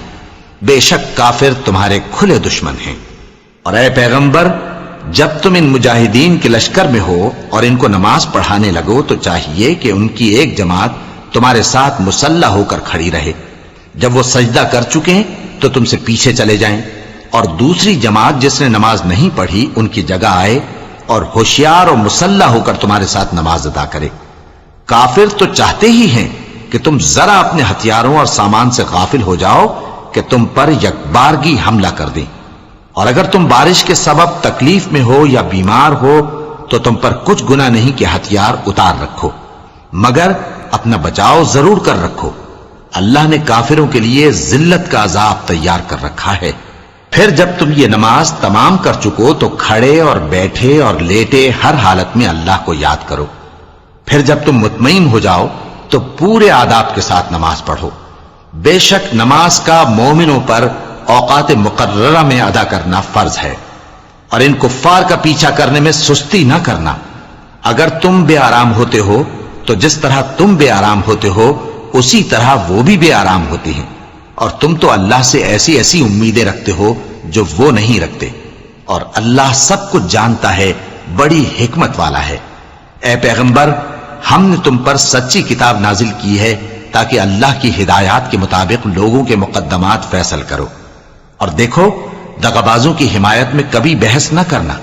بے شک کافر تمہارے کھلے دشمن ہیں۔ اور اے پیغمبر، جب تم ان مجاہدین کے لشکر میں ہو اور ان کو نماز پڑھانے لگو تو چاہیے کہ ان کی ایک جماعت تمہارے ساتھ مسلح ہو کر کھڑی رہے، جب وہ سجدہ کر چکے تو تم سے پیچھے چلے جائیں، اور دوسری جماعت جس نے نماز نہیں پڑھی ان کی جگہ آئے اور ہوشیار اور مسلح ہو کر تمہارے ساتھ نماز ادا کرے۔ کافر تو چاہتے ہی ہیں کہ تم ذرا اپنے ہتھیاروں اور سامان سے غافل ہو جاؤ کہ تم پر یکبارگی حملہ کر دیں، اور اگر تم بارش کے سبب تکلیف میں ہو یا بیمار ہو تو تم پر کچھ گناہ نہیں کہ ہتھیار اتار رکھو، مگر اپنا بچاؤ ضرور کر رکھو۔ اللہ نے کافروں کے لیے ذلت کا عذاب تیار کر رکھا ہے۔ پھر جب تم یہ نماز تمام کر چکو تو کھڑے اور بیٹھے اور لیٹے ہر حالت میں اللہ کو یاد کرو۔ پھر جب تم مطمئن ہو جاؤ تو پورے آداب کے ساتھ نماز پڑھو۔ بے شک نماز کا مومنوں پر اوقات مقررہ میں ادا کرنا فرض ہے، اور ان کفار کا پیچھا کرنے میں سستی نہ کرنا۔ اگر تم بے آرام ہوتے ہو تو جس طرح تم بے آرام ہوتے ہو اسی طرح وہ بھی بے آرام ہوتے ہیں، اور تم تو اللہ سے ایسی ایسی امیدیں رکھتے ہو جو وہ نہیں رکھتے، اور اللہ سب کچھ جانتا ہے، بڑی حکمت والا ہے۔ اے پیغمبر، ہم نے تم پر سچی کتاب نازل کی ہے تاکہ اللہ کی ہدایات کے مطابق لوگوں کے مقدمات فیصل کرو، اور دیکھو دغابازوں کی حمایت میں کبھی بحث نہ کرنا،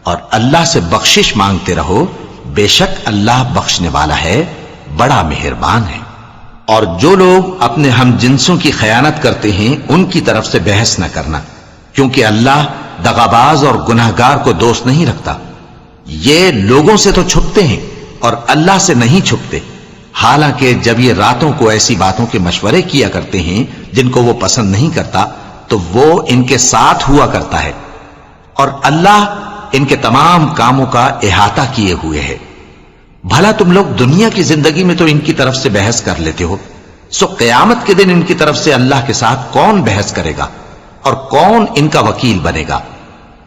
اور اللہ سے بخشش مانگتے رہو، بے شک اللہ بخشنے والا ہے، بڑا مہربان ہے۔ اور جو لوگ اپنے ہم جنسوں کی خیانت کرتے ہیں ان کی طرف سے بحث نہ کرنا، کیونکہ اللہ دغاباز اور گناہگار کو دوست نہیں رکھتا۔ یہ لوگوں سے تو چھپتے ہیں اور اللہ سے نہیں چھپتے، حالانکہ جب یہ راتوں کو ایسی باتوں کے مشورے کیا کرتے ہیں جن کو وہ پسند نہیں کرتا تو وہ ان کے ساتھ ہوا کرتا ہے، اور اللہ ان کے تمام کاموں کا احاطہ کیے ہوئے ہے۔ بھلا تم لوگ دنیا کی زندگی میں تو ان کی طرف سے بحث کر لیتے ہو، سو قیامت کے دن ان کی طرف سے اللہ کے ساتھ کون بحث کرے گا اور کون ان کا وکیل بنے گا؟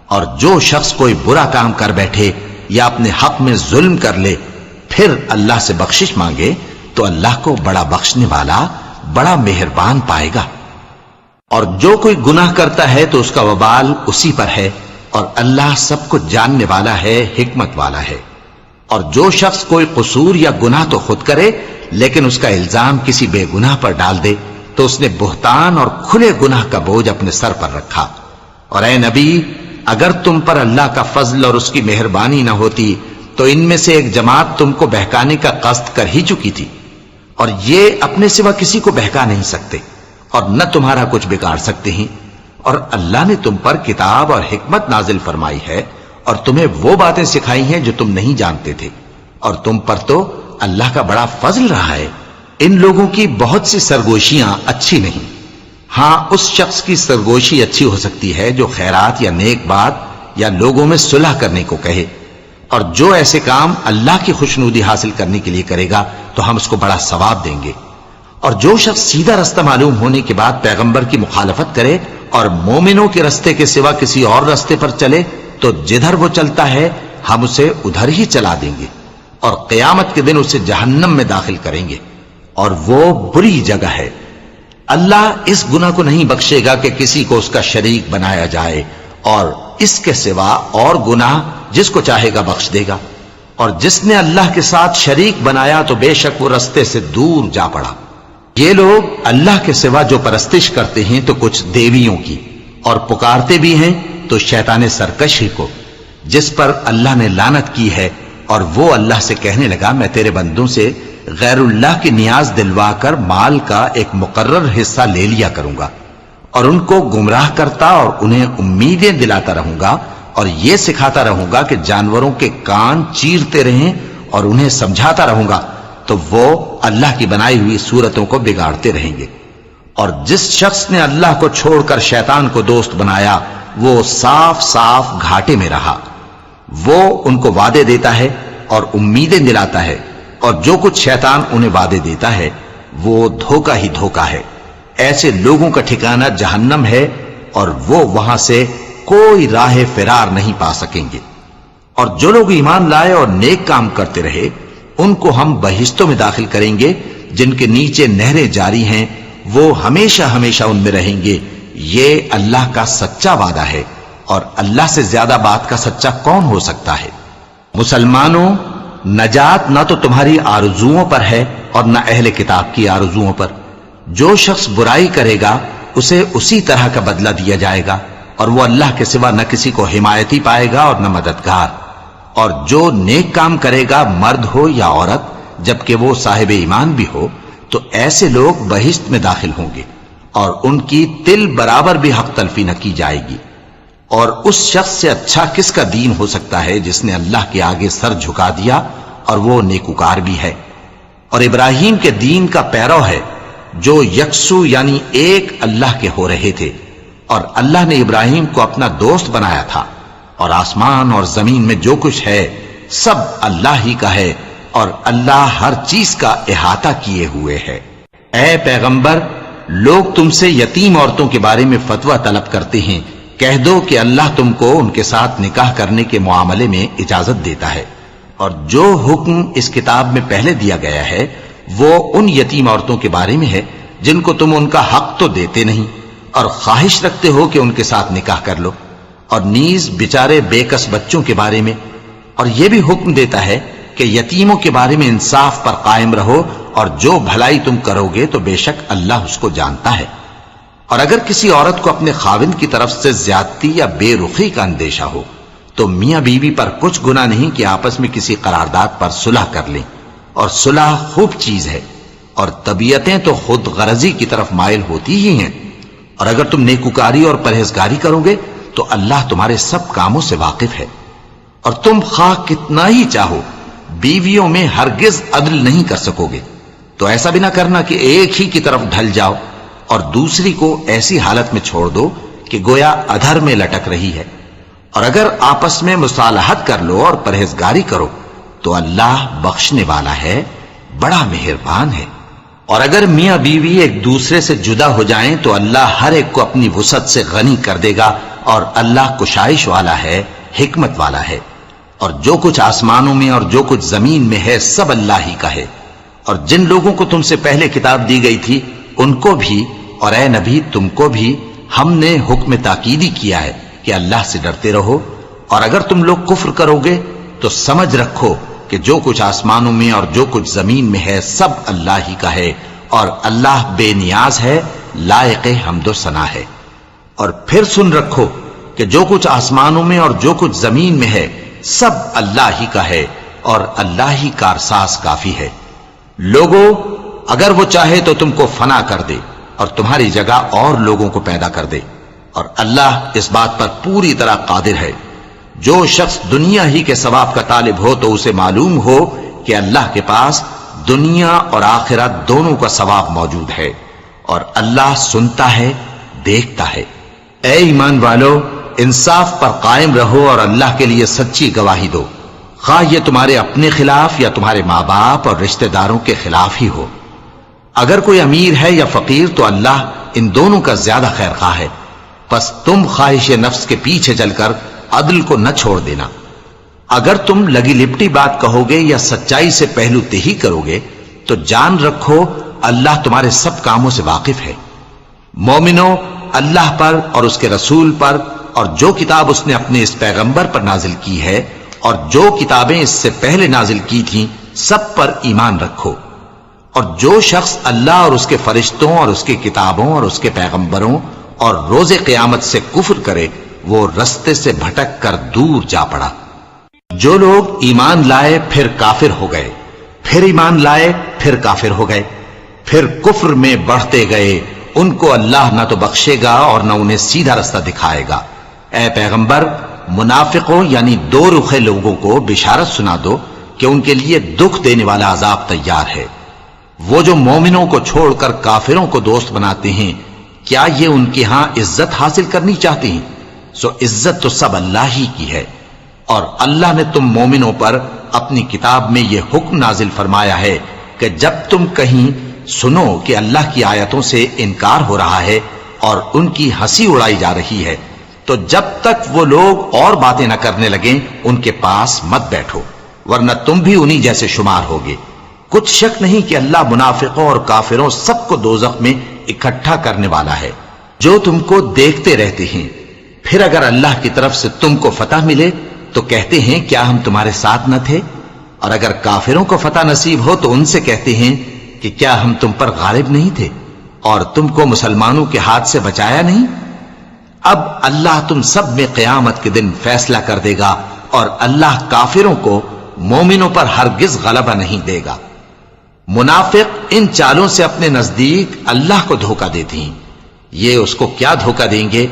اور جو شخص کوئی برا کام کر بیٹھے یا اپنے حق میں ظلم کر لے پھر اللہ سے بخشش مانگے تو اللہ کو بڑا بخشنے والا، بڑا مہربان پائے گا۔ اور جو کوئی گناہ کرتا ہے تو اس کا وبال اسی پر ہے، اور اللہ سب کچھ جاننے والا ہے، حکمت والا ہے۔ اور جو شخص کوئی قصور یا گناہ تو خود کرے لیکن اس کا الزام کسی بے گناہ پر ڈال دے تو اس نے بہتان اور کھلے گناہ کا بوجھ اپنے سر پر رکھا۔ اور اے نبی، اگر تم پر اللہ کا فضل اور اس کی مہربانی نہ ہوتی تو ان میں سے ایک جماعت تم کو بہکانے کا قصد کر ہی چکی تھی، اور یہ اپنے سوا کسی کو بہکا نہیں سکتے اور نہ تمہارا کچھ بگاڑ سکتے ہیں۔ اور اللہ نے تم پر کتاب اور حکمت نازل فرمائی ہے اور تمہیں وہ باتیں سکھائی ہیں جو تم نہیں جانتے تھے، اور تم پر تو اللہ کا بڑا فضل رہا ہے۔ ان لوگوں کی بہت سی سرگوشیاں اچھی نہیں، ہاں اس شخص کی سرگوشی اچھی ہو سکتی ہے جو خیرات یا نیک بات یا لوگوں میں صلح کرنے کو کہے، اور جو ایسے کام اللہ کی خوشنودی حاصل کرنے کے لیے کرے گا تو ہم اس کو بڑا ثواب دیں گے۔ اور جو شخص سیدھا رستہ معلوم ہونے کے بعد پیغمبر کی مخالفت کرے اور مومنوں کے رستے کے سوا کسی اور رستے پر چلے تو جدھر وہ چلتا ہے ہم اسے ادھر ہی چلا دیں گے، اور قیامت کے دن اسے جہنم میں داخل کریں گے، اور وہ بری جگہ ہے۔ اللہ اس گناہ کو نہیں بخشے گا کہ کسی کو اس کا شریک بنایا جائے، اور اس کے سوا اور گناہ جس کو چاہے گا بخش دے گا، اور جس نے اللہ کے ساتھ شریک بنایا تو بے شک وہ رستے سے دور جا پڑا۔ یہ لوگ اللہ کے سوا جو پرستش کرتے ہیں تو کچھ دیویوں کی، اور پکارتے بھی ہیں تو شیطان سرکشی کو، جس پر اللہ نے لعنت کی ہے، اور وہ اللہ سے کہنے لگا میں تیرے بندوں سے غیر اللہ کی نیاز دلوا کر مال کا ایک مقرر حصہ لے لیا کروں گا، اور ان کو گمراہ کرتا اور انہیں امیدیں دلاتا رہوں گا، اور یہ سکھاتا رہوں گا کہ جانوروں کے کان چیرتے رہیں، اور انہیں سمجھاتا رہوں گا تو وہ اللہ کی بنائی ہوئی صورتوں کو بگاڑتے رہیں گے۔ اور جس شخص نے اللہ کو چھوڑ کر شیطان کو دوست بنایا وہ صاف صاف گھاٹے میں رہا۔ وہ ان کو وعدے دیتا ہے اور امیدیں دلاتا ہے، اور جو کچھ شیطان انہیں وعدے دیتا ہے وہ دھوکہ ہی دھوکہ ہے۔ ایسے لوگوں کا ٹھکانہ جہنم ہے، اور وہ وہاں سے کوئی راہ فرار نہیں پا سکیں گے۔ اور جو لوگ ایمان لائے اور نیک کام کرتے رہے ان کو ہم بہشتوں میں داخل کریں گے جن کے نیچے نہریں جاری ہیں، وہ ہمیشہ ہمیشہ ان میں رہیں گے۔ یہ اللہ کا سچا وعدہ ہے، اور اللہ سے زیادہ بات کا سچا کون ہو سکتا ہے؟ مسلمانوں، نجات نہ تو تمہاری آرزوؤں پر ہے اور نہ اہل کتاب کی آرزوؤں پر۔ جو شخص برائی کرے گا اسے اسی طرح کا بدلہ دیا جائے گا، اور وہ اللہ کے سوا نہ کسی کو حمایتی پائے گا اور نہ مددگار۔ اور جو نیک کام کرے گا مرد ہو یا عورت جبکہ وہ صاحب ایمان بھی ہو تو ایسے لوگ بہشت میں داخل ہوں گے، اور ان کی تل برابر بھی حق تلفی نہ کی جائے گی۔ اور اس شخص سے اچھا کس کا دین ہو سکتا ہے جس نے اللہ کے آگے سر جھکا دیا اور وہ نیکوکار بھی ہے، اور ابراہیم کے دین کا پیرو ہے جو یکسو یعنی ایک اللہ کے ہو رہے تھے، اور اللہ نے ابراہیم کو اپنا دوست بنایا تھا، اور آسمان اور زمین میں جو کچھ ہے سب اللہ ہی کا ہے، اور اللہ ہر چیز کا احاطہ کیے ہوئے ہے۔ اے پیغمبر، لوگ تم سے یتیم عورتوں کے بارے میں فتویٰ طلب کرتے ہیں، کہہ دو کہ اللہ تم کو ان کے ساتھ نکاح کرنے کے معاملے میں اجازت دیتا ہے، اور جو حکم اس کتاب میں پہلے دیا گیا ہے وہ ان یتیم عورتوں کے بارے میں ہے جن کو تم ان کا حق تو دیتے نہیں، اور خواہش رکھتے ہو کہ ان کے ساتھ نکاح کر لو، اور نیز بیچارے بے کس بچوں کے بارے میں، اور یہ بھی حکم دیتا ہے کہ یتیموں کے بارے میں انصاف پر قائم رہو، اور جو بھلائی تم کرو گے تو بے شک اللہ اس کو جانتا ہے۔ اور اگر کسی عورت کو اپنے خاوند کی طرف سے زیادتی یا بے رخی کا اندیشہ ہو تو میاں بیوی پر کچھ گناہ نہیں کہ آپس میں کسی قرارداد پر صلح کر لیں، اور صلح خوب چیز ہے، اور طبیعتیں تو خود غرضی کی طرف مائل ہوتی ہی ہیں۔ اور اگر تم نیکوکاری اور پرہیزگاری کرو گے تو اللہ تمہارے سب کاموں سے واقف ہے۔ اور تم خواہ کتنا ہی چاہو بیویوں میں ہرگز عدل نہیں کر سکو گے، تو ایسا بھی نہ کرنا کہ ایک ہی کی طرف ڈھل جاؤ اور دوسری کو ایسی حالت میں چھوڑ دو کہ گویا ادھر میں لٹک رہی ہے۔ اور اگر آپس میں مصالحت کر لو اور پرہیزگاری کرو تو اللہ بخشنے والا ہے، بڑا مہربان ہے۔ اور اگر میاں بیوی ایک دوسرے سے جدا ہو جائیں تو اللہ ہر ایک کو اپنی وسعت سے غنی کر دے گا، اور اللہ کشائش والا ہے، حکمت والا ہے۔ اور جو کچھ آسمانوں میں اور جو کچھ زمین میں ہے سب اللہ ہی کا ہے۔ اور جن لوگوں کو تم سے پہلے کتاب دی گئی تھی ان کو بھی اور اے نبی تم کو بھی ہم نے حکم تاکیدی کیا ہے کہ اللہ سے ڈرتے رہو، اور اگر تم لوگ کفر کرو گے تو سمجھ رکھو کہ جو کچھ آسمانوں میں اور جو کچھ زمین میں ہے سب اللہ ہی کا ہے، اور اللہ بے نیاز ہے، لائق حمد و ثنا ہے۔ اور پھر سن رکھو کہ جو کچھ آسمانوں میں اور جو کچھ زمین میں ہے سب اللہ ہی کا ہے، اور اللہ ہی کارساز کافی ہے۔ لوگوں، اگر وہ چاہے تو تم کو فنا کر دے اور تمہاری جگہ اور لوگوں کو پیدا کر دے، اور اللہ اس بات پر پوری طرح قادر ہے۔ جو شخص دنیا ہی کے ثواب کا طالب ہو تو اسے معلوم ہو کہ اللہ کے پاس دنیا اور آخرت دونوں کا ثواب موجود ہے، اور اللہ سنتا ہے، دیکھتا ہے۔ اے ایمان والو، انصاف پر قائم رہو اور اللہ کے لیے سچی گواہی دو، خواہ یہ تمہارے اپنے خلاف یا تمہارے ماں باپ اور رشتہ داروں کے خلاف ہی ہو۔ اگر کوئی امیر ہے یا فقیر تو اللہ ان دونوں کا زیادہ خیر خواہ ہے۔ پس تم خواہش نفس کے پیچھے چل کر عدل کو نہ چھوڑ دینا. اگر تم لگی لپٹی بات کہو گے یا سچائی سے پہلو تہی کرو گے تو جان رکھو اللہ تمہارے سب کاموں سے واقف ہے. مومنو، اللہ پر اور اس کے رسول پر اور جو کتاب اس نے اپنے اس پیغمبر پر نازل کی ہے اور جو کتابیں اس سے پہلے نازل کی تھیں سب پر ایمان رکھو. اور جو شخص اللہ اور اس کے فرشتوں اور اس کی کتابوں اور اس کے پیغمبروں اور روز قیامت سے کفر کرے وہ رستے سے بھٹک کر دور جا پڑا. جو لوگ ایمان لائے پھر کافر ہو گئے، پھر ایمان لائے پھر کافر ہو گئے، پھر کفر میں بڑھتے گئے، ان کو اللہ نہ تو بخشے گا اور نہ انہیں سیدھا رستہ دکھائے گا. اے پیغمبر، منافقوں یعنی دو رخے لوگوں کو بشارت سنا دو کہ ان کے لیے دکھ دینے والا عذاب تیار ہے. وہ جو مومنوں کو چھوڑ کر کافروں کو دوست بناتے ہیں، کیا یہ ان کے ہاں عزت حاصل کرنی چاہتے ہیں؟ سو عزت تو سب اللہ ہی کی ہے. اور اللہ نے تم مومنوں پر اپنی کتاب میں یہ حکم نازل فرمایا ہے کہ جب تم کہیں سنو کہ اللہ کی آیتوں سے انکار ہو رہا ہے اور ان کی ہنسی اڑائی جا رہی ہے تو جب تک وہ لوگ اور باتیں نہ کرنے لگیں ان کے پاس مت بیٹھو، ورنہ تم بھی انہی جیسے شمار ہوگے. کچھ شک نہیں کہ اللہ منافقوں اور کافروں سب کو دوزخ میں اکٹھا کرنے والا ہے جو تم کو دیکھتے رہتے ہیں. پھر اگر اللہ کی طرف سے تم کو فتح ملے تو کہتے ہیں کیا ہم تمہارے ساتھ نہ تھے، اور اگر کافروں کو فتح نصیب ہو تو ان سے کہتے ہیں کہ کیا ہم تم پر غالب نہیں تھے اور تم کو مسلمانوں کے ہاتھ سے بچایا نہیں. اب اللہ تم سب میں قیامت کے دن فیصلہ کر دے گا اور اللہ کافروں کو مومنوں پر ہرگز غلبہ نہیں دے گا. منافق ان چالوں سے اپنے نزدیک اللہ کو دھوکہ دیتے ہیں. یہ اس کو کیا دھوکہ دیں گے؟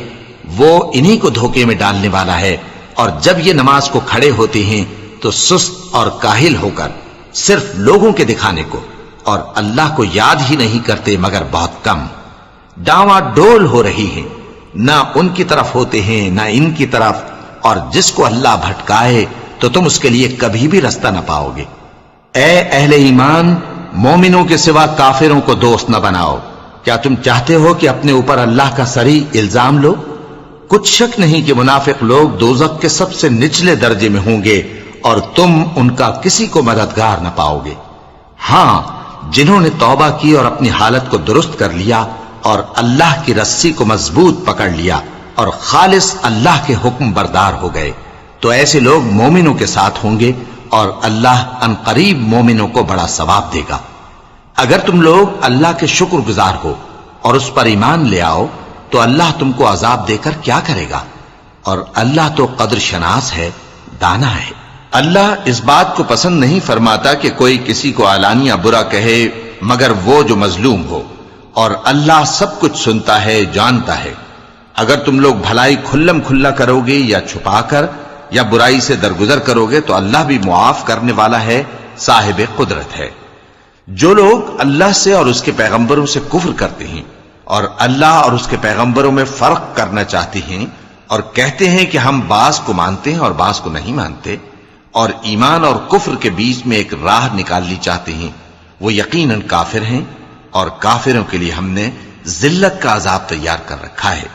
وہ انہی کو دھوکے میں ڈالنے والا ہے. اور جب یہ نماز کو کھڑے ہوتے ہیں تو سست اور کاہل ہو کر صرف لوگوں کے دکھانے کو اور اللہ کو یاد ہی نہیں کرتے مگر بہت کم. ڈاواں ڈول ہو رہی ہیں، نہ ان کی طرف ہوتے ہیں نہ ان کی طرف، اور جس کو اللہ بھٹکائے تو تم اس کے لیے کبھی بھی رستہ نہ پاؤ گے. اے اہل ایمان، مومنوں کے سوا کافروں کو دوست نہ بناؤ. کیا تم چاہتے ہو کہ اپنے اوپر اللہ کا صریح الزام لو؟ کچھ شک نہیں کہ منافق لوگ دوزخ کے سب سے نچلے درجے میں ہوں گے اور تم ان کا کسی کو مددگار نہ پاؤ گے. ہاں، جنہوں نے توبہ کی اور اپنی حالت کو درست کر لیا اور اللہ کی رسی کو مضبوط پکڑ لیا اور خالص اللہ کے حکم بردار ہو گئے تو ایسے لوگ مومنوں کے ساتھ ہوں گے اور اللہ ان قریب مومنوں کو بڑا ثواب دے گا. اگر تم لوگ اللہ کے شکر گزار ہو اور اس پر ایمان لے آؤ تو اللہ تم کو عذاب دے کر کیا کرے گا، اور اللہ تو قدر شناس ہے، دانا ہے. اللہ اس بات کو پسند نہیں فرماتا کہ کوئی کسی کو علانیہ برا کہے مگر وہ جو مظلوم ہو، اور اللہ سب کچھ سنتا ہے، جانتا ہے. اگر تم لوگ بھلائی کھلم کھلا کرو گے یا چھپا کر یا برائی سے درگزر کرو گے تو اللہ بھی معاف کرنے والا ہے، صاحب قدرت ہے. جو لوگ اللہ سے اور اس کے پیغمبروں سے کفر کرتے ہیں اور اللہ اور اس کے پیغمبروں میں فرق کرنا چاہتے ہیں اور کہتے ہیں کہ ہم بعض کو مانتے ہیں اور بعض کو نہیں مانتے، اور ایمان اور کفر کے بیچ میں ایک راہ نکالنی چاہتے ہیں، وہ یقیناً کافر ہیں اور کافروں کے لیے ہم نے ذلت کا عذاب تیار کر رکھا ہے.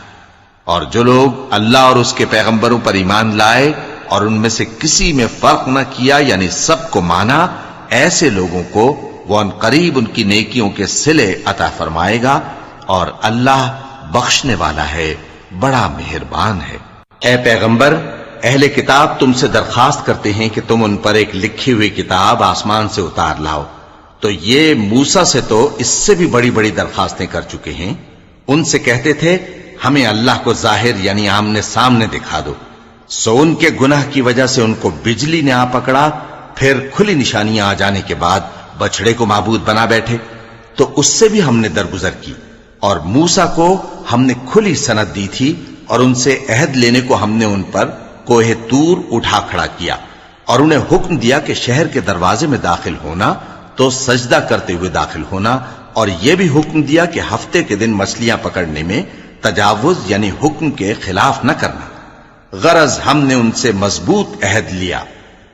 اور جو لوگ اللہ اور اس کے پیغمبروں پر ایمان لائے اور ان میں سے کسی میں فرق نہ کیا یعنی سب کو مانا، ایسے لوگوں کو وہ ان قریب ان کی نیکیوں کے صلے عطا فرمائے گا، اور اللہ بخشنے والا ہے، بڑا مہربان ہے. اے پیغمبر، اہل کتاب تم سے درخواست کرتے ہیں کہ تم ان پر ایک لکھی ہوئی کتاب آسمان سے اتار لاؤ. تو یہ موسیٰ سے تو اس سے بھی بڑی بڑی درخواستیں کر چکے ہیں. ان سے کہتے تھے ہمیں اللہ کو ظاہر یعنی آمنے سامنے دکھا دو. سو ان کے گناہ کی وجہ سے ان کو بجلی نے آ پکڑا، پھر کھلی نشانیاں آ جانے کے بعد بچڑے کو معبود بنا بیٹھے. تو اس سے بھی ہم نے درگزر کی، اور موسیٰ کو ہم نے کھلی سند دی تھی اور ان سے عہد لینے کو ہم نے ان پر کوہ طور اٹھا کھڑا کیا اور انہیں حکم دیا کہ شہر کے دروازے میں داخل ہونا تو سجدہ کرتے ہوئے داخل ہونا، اور یہ بھی حکم دیا کہ ہفتے کے دن مچھلیاں پکڑنے میں تجاوز یعنی حکم کے خلاف نہ کرنا. غرض ہم نے ان سے مضبوط عہد لیا،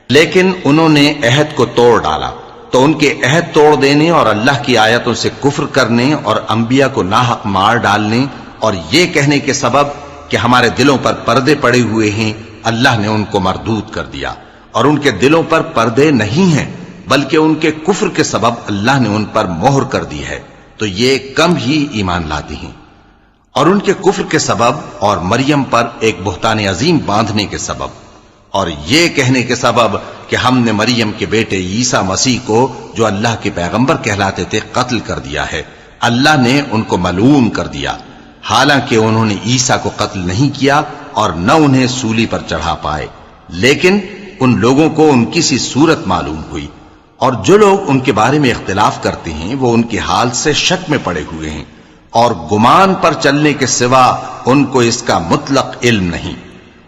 لیکن انہوں نے عہد کو توڑ ڈالا. تو ان کے عہد توڑ دینے اور اللہ کی آیتوں سے کفر کرنے اور انبیاء کو ناحق مار ڈالنے اور یہ کہنے کے سبب کہ ہمارے دلوں پر پردے پڑے ہوئے ہیں، اللہ نے ان کو مردود کر دیا، اور ان کے دلوں پر پردے نہیں ہیں بلکہ ان کے کفر کے سبب اللہ نے ان پر مہر کر دی ہے، تو یہ کم ہی ایمان لاتی ہیں۔ اور ان کے کفر کے سبب اور مریم پر ایک بہتان عظیم باندھنے کے سبب اور یہ کہنے کے سبب کہ ہم نے مریم کے بیٹے عیسیٰ مسیح کو جو اللہ کے پیغمبر کہلاتے تھے قتل کر دیا ہے، اللہ نے ان کو ملعون کر دیا، حالانکہ انہوں نے عیسیٰ کو قتل نہیں کیا اور نہ انہیں سولی پر چڑھا پائے، لیکن ان لوگوں کو ان کی سی صورت معلوم ہوئی، اور جو لوگ ان کے بارے میں اختلاف کرتے ہیں وہ ان کے حال سے شک میں پڑے ہوئے ہیں، اور گمان پر چلنے کے سوا ان کو اس کا مطلق علم نہیں،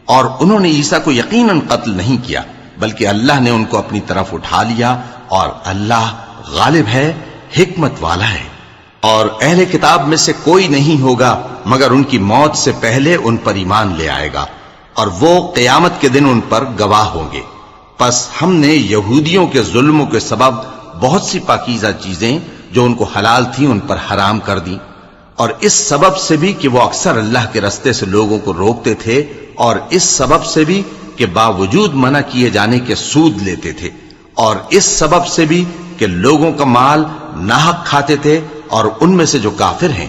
اور انہوں نے عیسیٰ کو یقیناً قتل نہیں کیا بلکہ اللہ نے ان کو اپنی طرف اٹھا لیا، اور اللہ غالب ہے، حکمت والا ہے۔ اور اہل کتاب میں سے کوئی نہیں ہوگا مگر ان کی موت سے پہلے ان پر ایمان لے آئے گا، اور وہ قیامت کے دن ان پر گواہ ہوں گے۔ پس ہم نے یہودیوں کے ظلموں کے سبب بہت سی پاکیزہ چیزیں جو ان کو حلال تھیں ان پر حرام کر دیں، اور اس سبب سے بھی کہ وہ اکثر اللہ کے رستے سے لوگوں کو روکتے تھے، اور اس سبب سے بھی کہ باوجود منع کیے جانے کے سود لیتے تھے، اور اس سبب سے بھی کہ لوگوں کا مال ناحق کھاتے تھے، اور ان میں سے جو کافر ہیں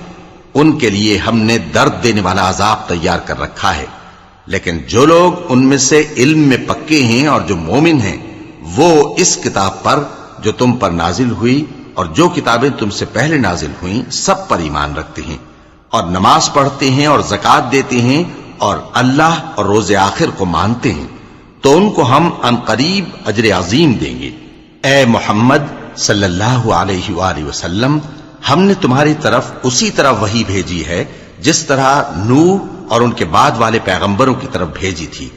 ان کے لیے ہم نے درد دینے والا عذاب تیار کر رکھا ہے۔ لیکن جو لوگ ان میں سے علم میں پکے ہیں اور جو مومن ہیں وہ اس کتاب پر جو تم پر نازل ہوئی اور جو کتابیں تم سے پہلے نازل ہوئیں سب پر ایمان رکھتے ہیں، اور نماز پڑھتے ہیں اور زکوٰۃ دیتے ہیں اور اللہ اور روز آخر کو مانتے ہیں، تو ان کو ہم عنقریب اجر عظیم دیں گے۔ اے محمد صلی اللہ علیہ وآلہ وسلم، ہم نے تمہاری طرف اسی طرح وحی بھیجی ہے جس طرح نوح اور ان کے بعد والے پیغمبروں کی طرف بھیجی تھی،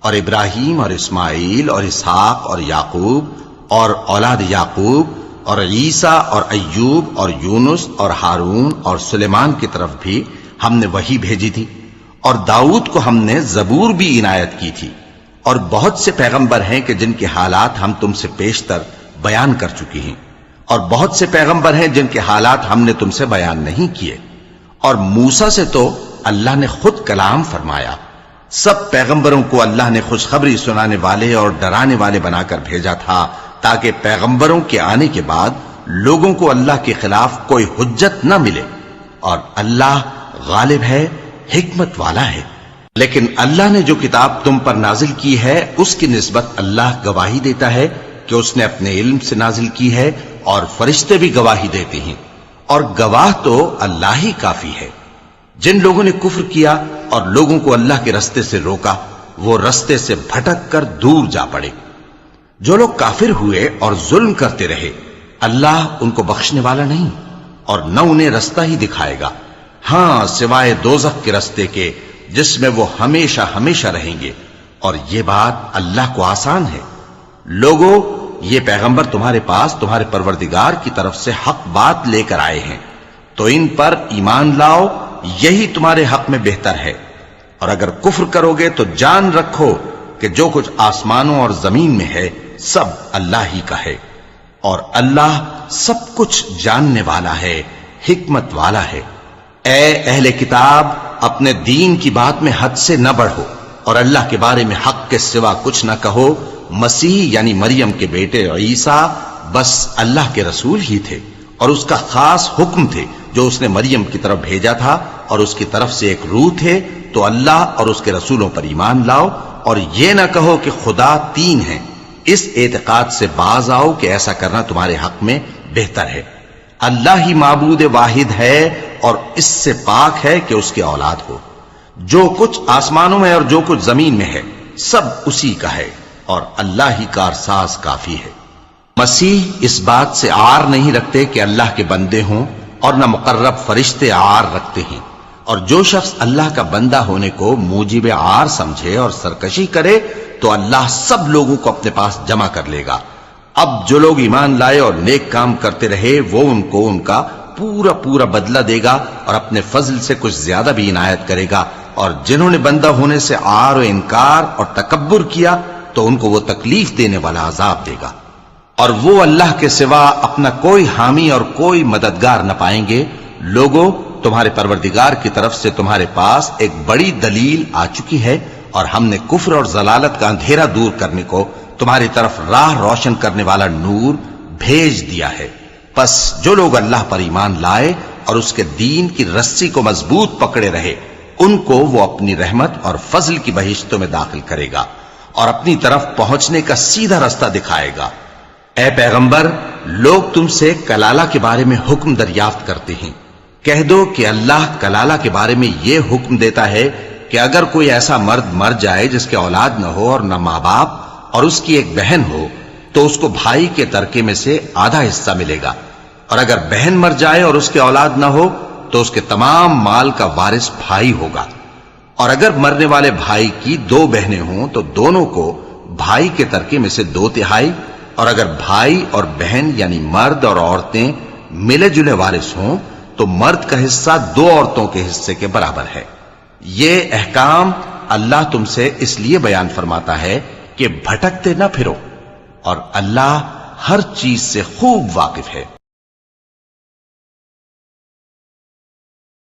اور ابراہیم اور اسماعیل اور اسحاق اور یعقوب اور اولاد یعقوب اور عیسیٰ اور ایوب اور یونس اور ہارون اور سلیمان کی طرف بھی ہم نے وحی بھیجی تھی، اور داؤد کو ہم نے زبور بھی عنایت کی تھی، اور بہت سے پیغمبر ہیں کہ جن کے حالات ہم تم سے پیشتر بیان کر چکی ہیں، اور بہت سے پیغمبر ہیں جن کے حالات ہم نے تم سے بیان نہیں کیے، اور موسیٰ سے تو اللہ نے خود کلام فرمایا۔ سب پیغمبروں کو اللہ نے خوشخبری سنانے والے اور ڈرانے والے بنا کر بھیجا تھا تاکہ پیغمبروں کے آنے کے بعد لوگوں کو اللہ کے خلاف کوئی حجت نہ ملے، اور اللہ غالب ہے، حکمت والا ہے۔ لیکن اللہ نے جو کتاب تم پر نازل کی ہے اس کی نسبت اللہ گواہی دیتا ہے کہ اس نے اپنے علم سے نازل کی ہے، اور فرشتے بھی گواہی دیتے ہیں، اور گواہ تو اللہ ہی کافی ہے۔ جن لوگوں نے کفر کیا اور لوگوں کو اللہ کے رستے سے روکا وہ رستے سے بھٹک کر دور جا پڑے۔ جو لوگ کافر ہوئے اور ظلم کرتے رہے اللہ ان کو بخشنے والا نہیں اور نہ انہیں رستہ ہی دکھائے گا، ہاں سوائے دوزخ کے رستے کے جس میں وہ ہمیشہ ہمیشہ رہیں گے، اور یہ بات اللہ کو آسان ہے۔ لوگوں، یہ پیغمبر تمہارے پاس تمہارے پروردگار کی طرف سے حق بات لے کر آئے ہیں، تو ان پر ایمان لاؤ، یہی تمہارے حق میں بہتر ہے، اور اگر کفر کرو گے تو جان رکھو کہ جو کچھ آسمانوں اور زمین میں ہے سب اللہ ہی کا ہے، اور اللہ سب کچھ جاننے والا ہے، حکمت والا ہے۔ اے اہل کتاب، اپنے دین کی بات میں حد سے نہ بڑھو، اور اللہ کے بارے میں حق کے سوا کچھ نہ کہو۔ مسیح یعنی مریم کے بیٹے عیسیٰ بس اللہ کے رسول ہی تھے، اور اس کا خاص حکم تھے جو اس نے مریم کی طرف بھیجا تھا، اور اس کی طرف سے ایک روح تھے، تو اللہ اور اس کے رسولوں پر ایمان لاؤ، اور یہ نہ کہو کہ خدا تین ہیں، اس اعتقاد سے باز آؤ کہ ایسا کرنا تمہارے حق میں بہتر ہے۔ اللہ ہی معبود واحد ہے اور اس سے پاک ہے کہ اس کی اولاد ہو۔ جو کچھ آسمانوں میں اور جو کچھ زمین میں ہے سب اسی کا ہے، اور اللہ ہی کارساز کافی ہے۔ مسیح اس بات سے عار نہیں رکھتے کہ اللہ کے بندے ہوں، اور نہ مقرب فرشتے عار رکھتے ہیں، اور جو شخص اللہ کا بندہ ہونے کو موجب عار سمجھے اور سرکشی کرے تو اللہ سب لوگوں کو اپنے پاس جمع کر لے گا۔ اب جو لوگ ایمان لائے اور نیک کام کرتے رہے وہ ان کو ان کا پورا پورا بدلہ دے گا، اور اپنے فضل سے کچھ زیادہ بھی عنایت کرے گا، اور جنہوں نے بندہ ہونے سے عار و انکار اور تکبر کیا تو ان کو وہ تکلیف دینے والا عذاب دے گا، اور وہ اللہ کے سوا اپنا کوئی حامی اور کوئی مددگار نہ پائیں گے۔ لوگوں، تمہارے پروردگار کی طرف سے تمہارے پاس ایک بڑی دلیل آ چکی ہے، اور ہم نے کفر اور ضلالت کا اندھیرا دور کرنے کو تمہاری طرف راہ روشن کرنے والا نور بھیج دیا ہے۔ پس جو لوگ اللہ پر ایمان لائے اور اس کے دین کی رسی کو مضبوط پکڑے رہے، ان کو وہ اپنی رحمت اور فضل کی بہشتوں میں داخل کرے گا اور اپنی طرف پہنچنے کا سیدھا رستہ دکھائے گا۔ اے پیغمبر، لوگ تم سے کلالہ کے بارے میں حکم دریافت کرتے ہیں، کہہ دو کہ اللہ کلالہ کے بارے میں یہ حکم دیتا ہے کہ اگر کوئی ایسا مرد مر جائے جس کے اولاد نہ ہو اور نہ ماں باپ اور اس کی ایک بہن ہو، تو اس کو بھائی کے ترکے میں سے آدھا حصہ ملے گا، اور اگر بہن مر جائے اور اس کے اولاد نہ ہو تو اس کے تمام مال کا وارث بھائی ہوگا، اور اگر مرنے والے بھائی کی 2 بہنیں ہوں تو دونوں کو بھائی کے ترکے میں سے 2/3، اور اگر بھائی اور بہن یعنی مرد اور عورتیں ملے جلے وارث ہوں تو مرد کا حصہ 2 عورتوں کے حصے کے برابر ہے۔ یہ احکام اللہ تم سے اس لیے بیان فرماتا ہے کہ بھٹکتے نہ پھرو، اور اللہ ہر چیز سے خوب واقف ہے۔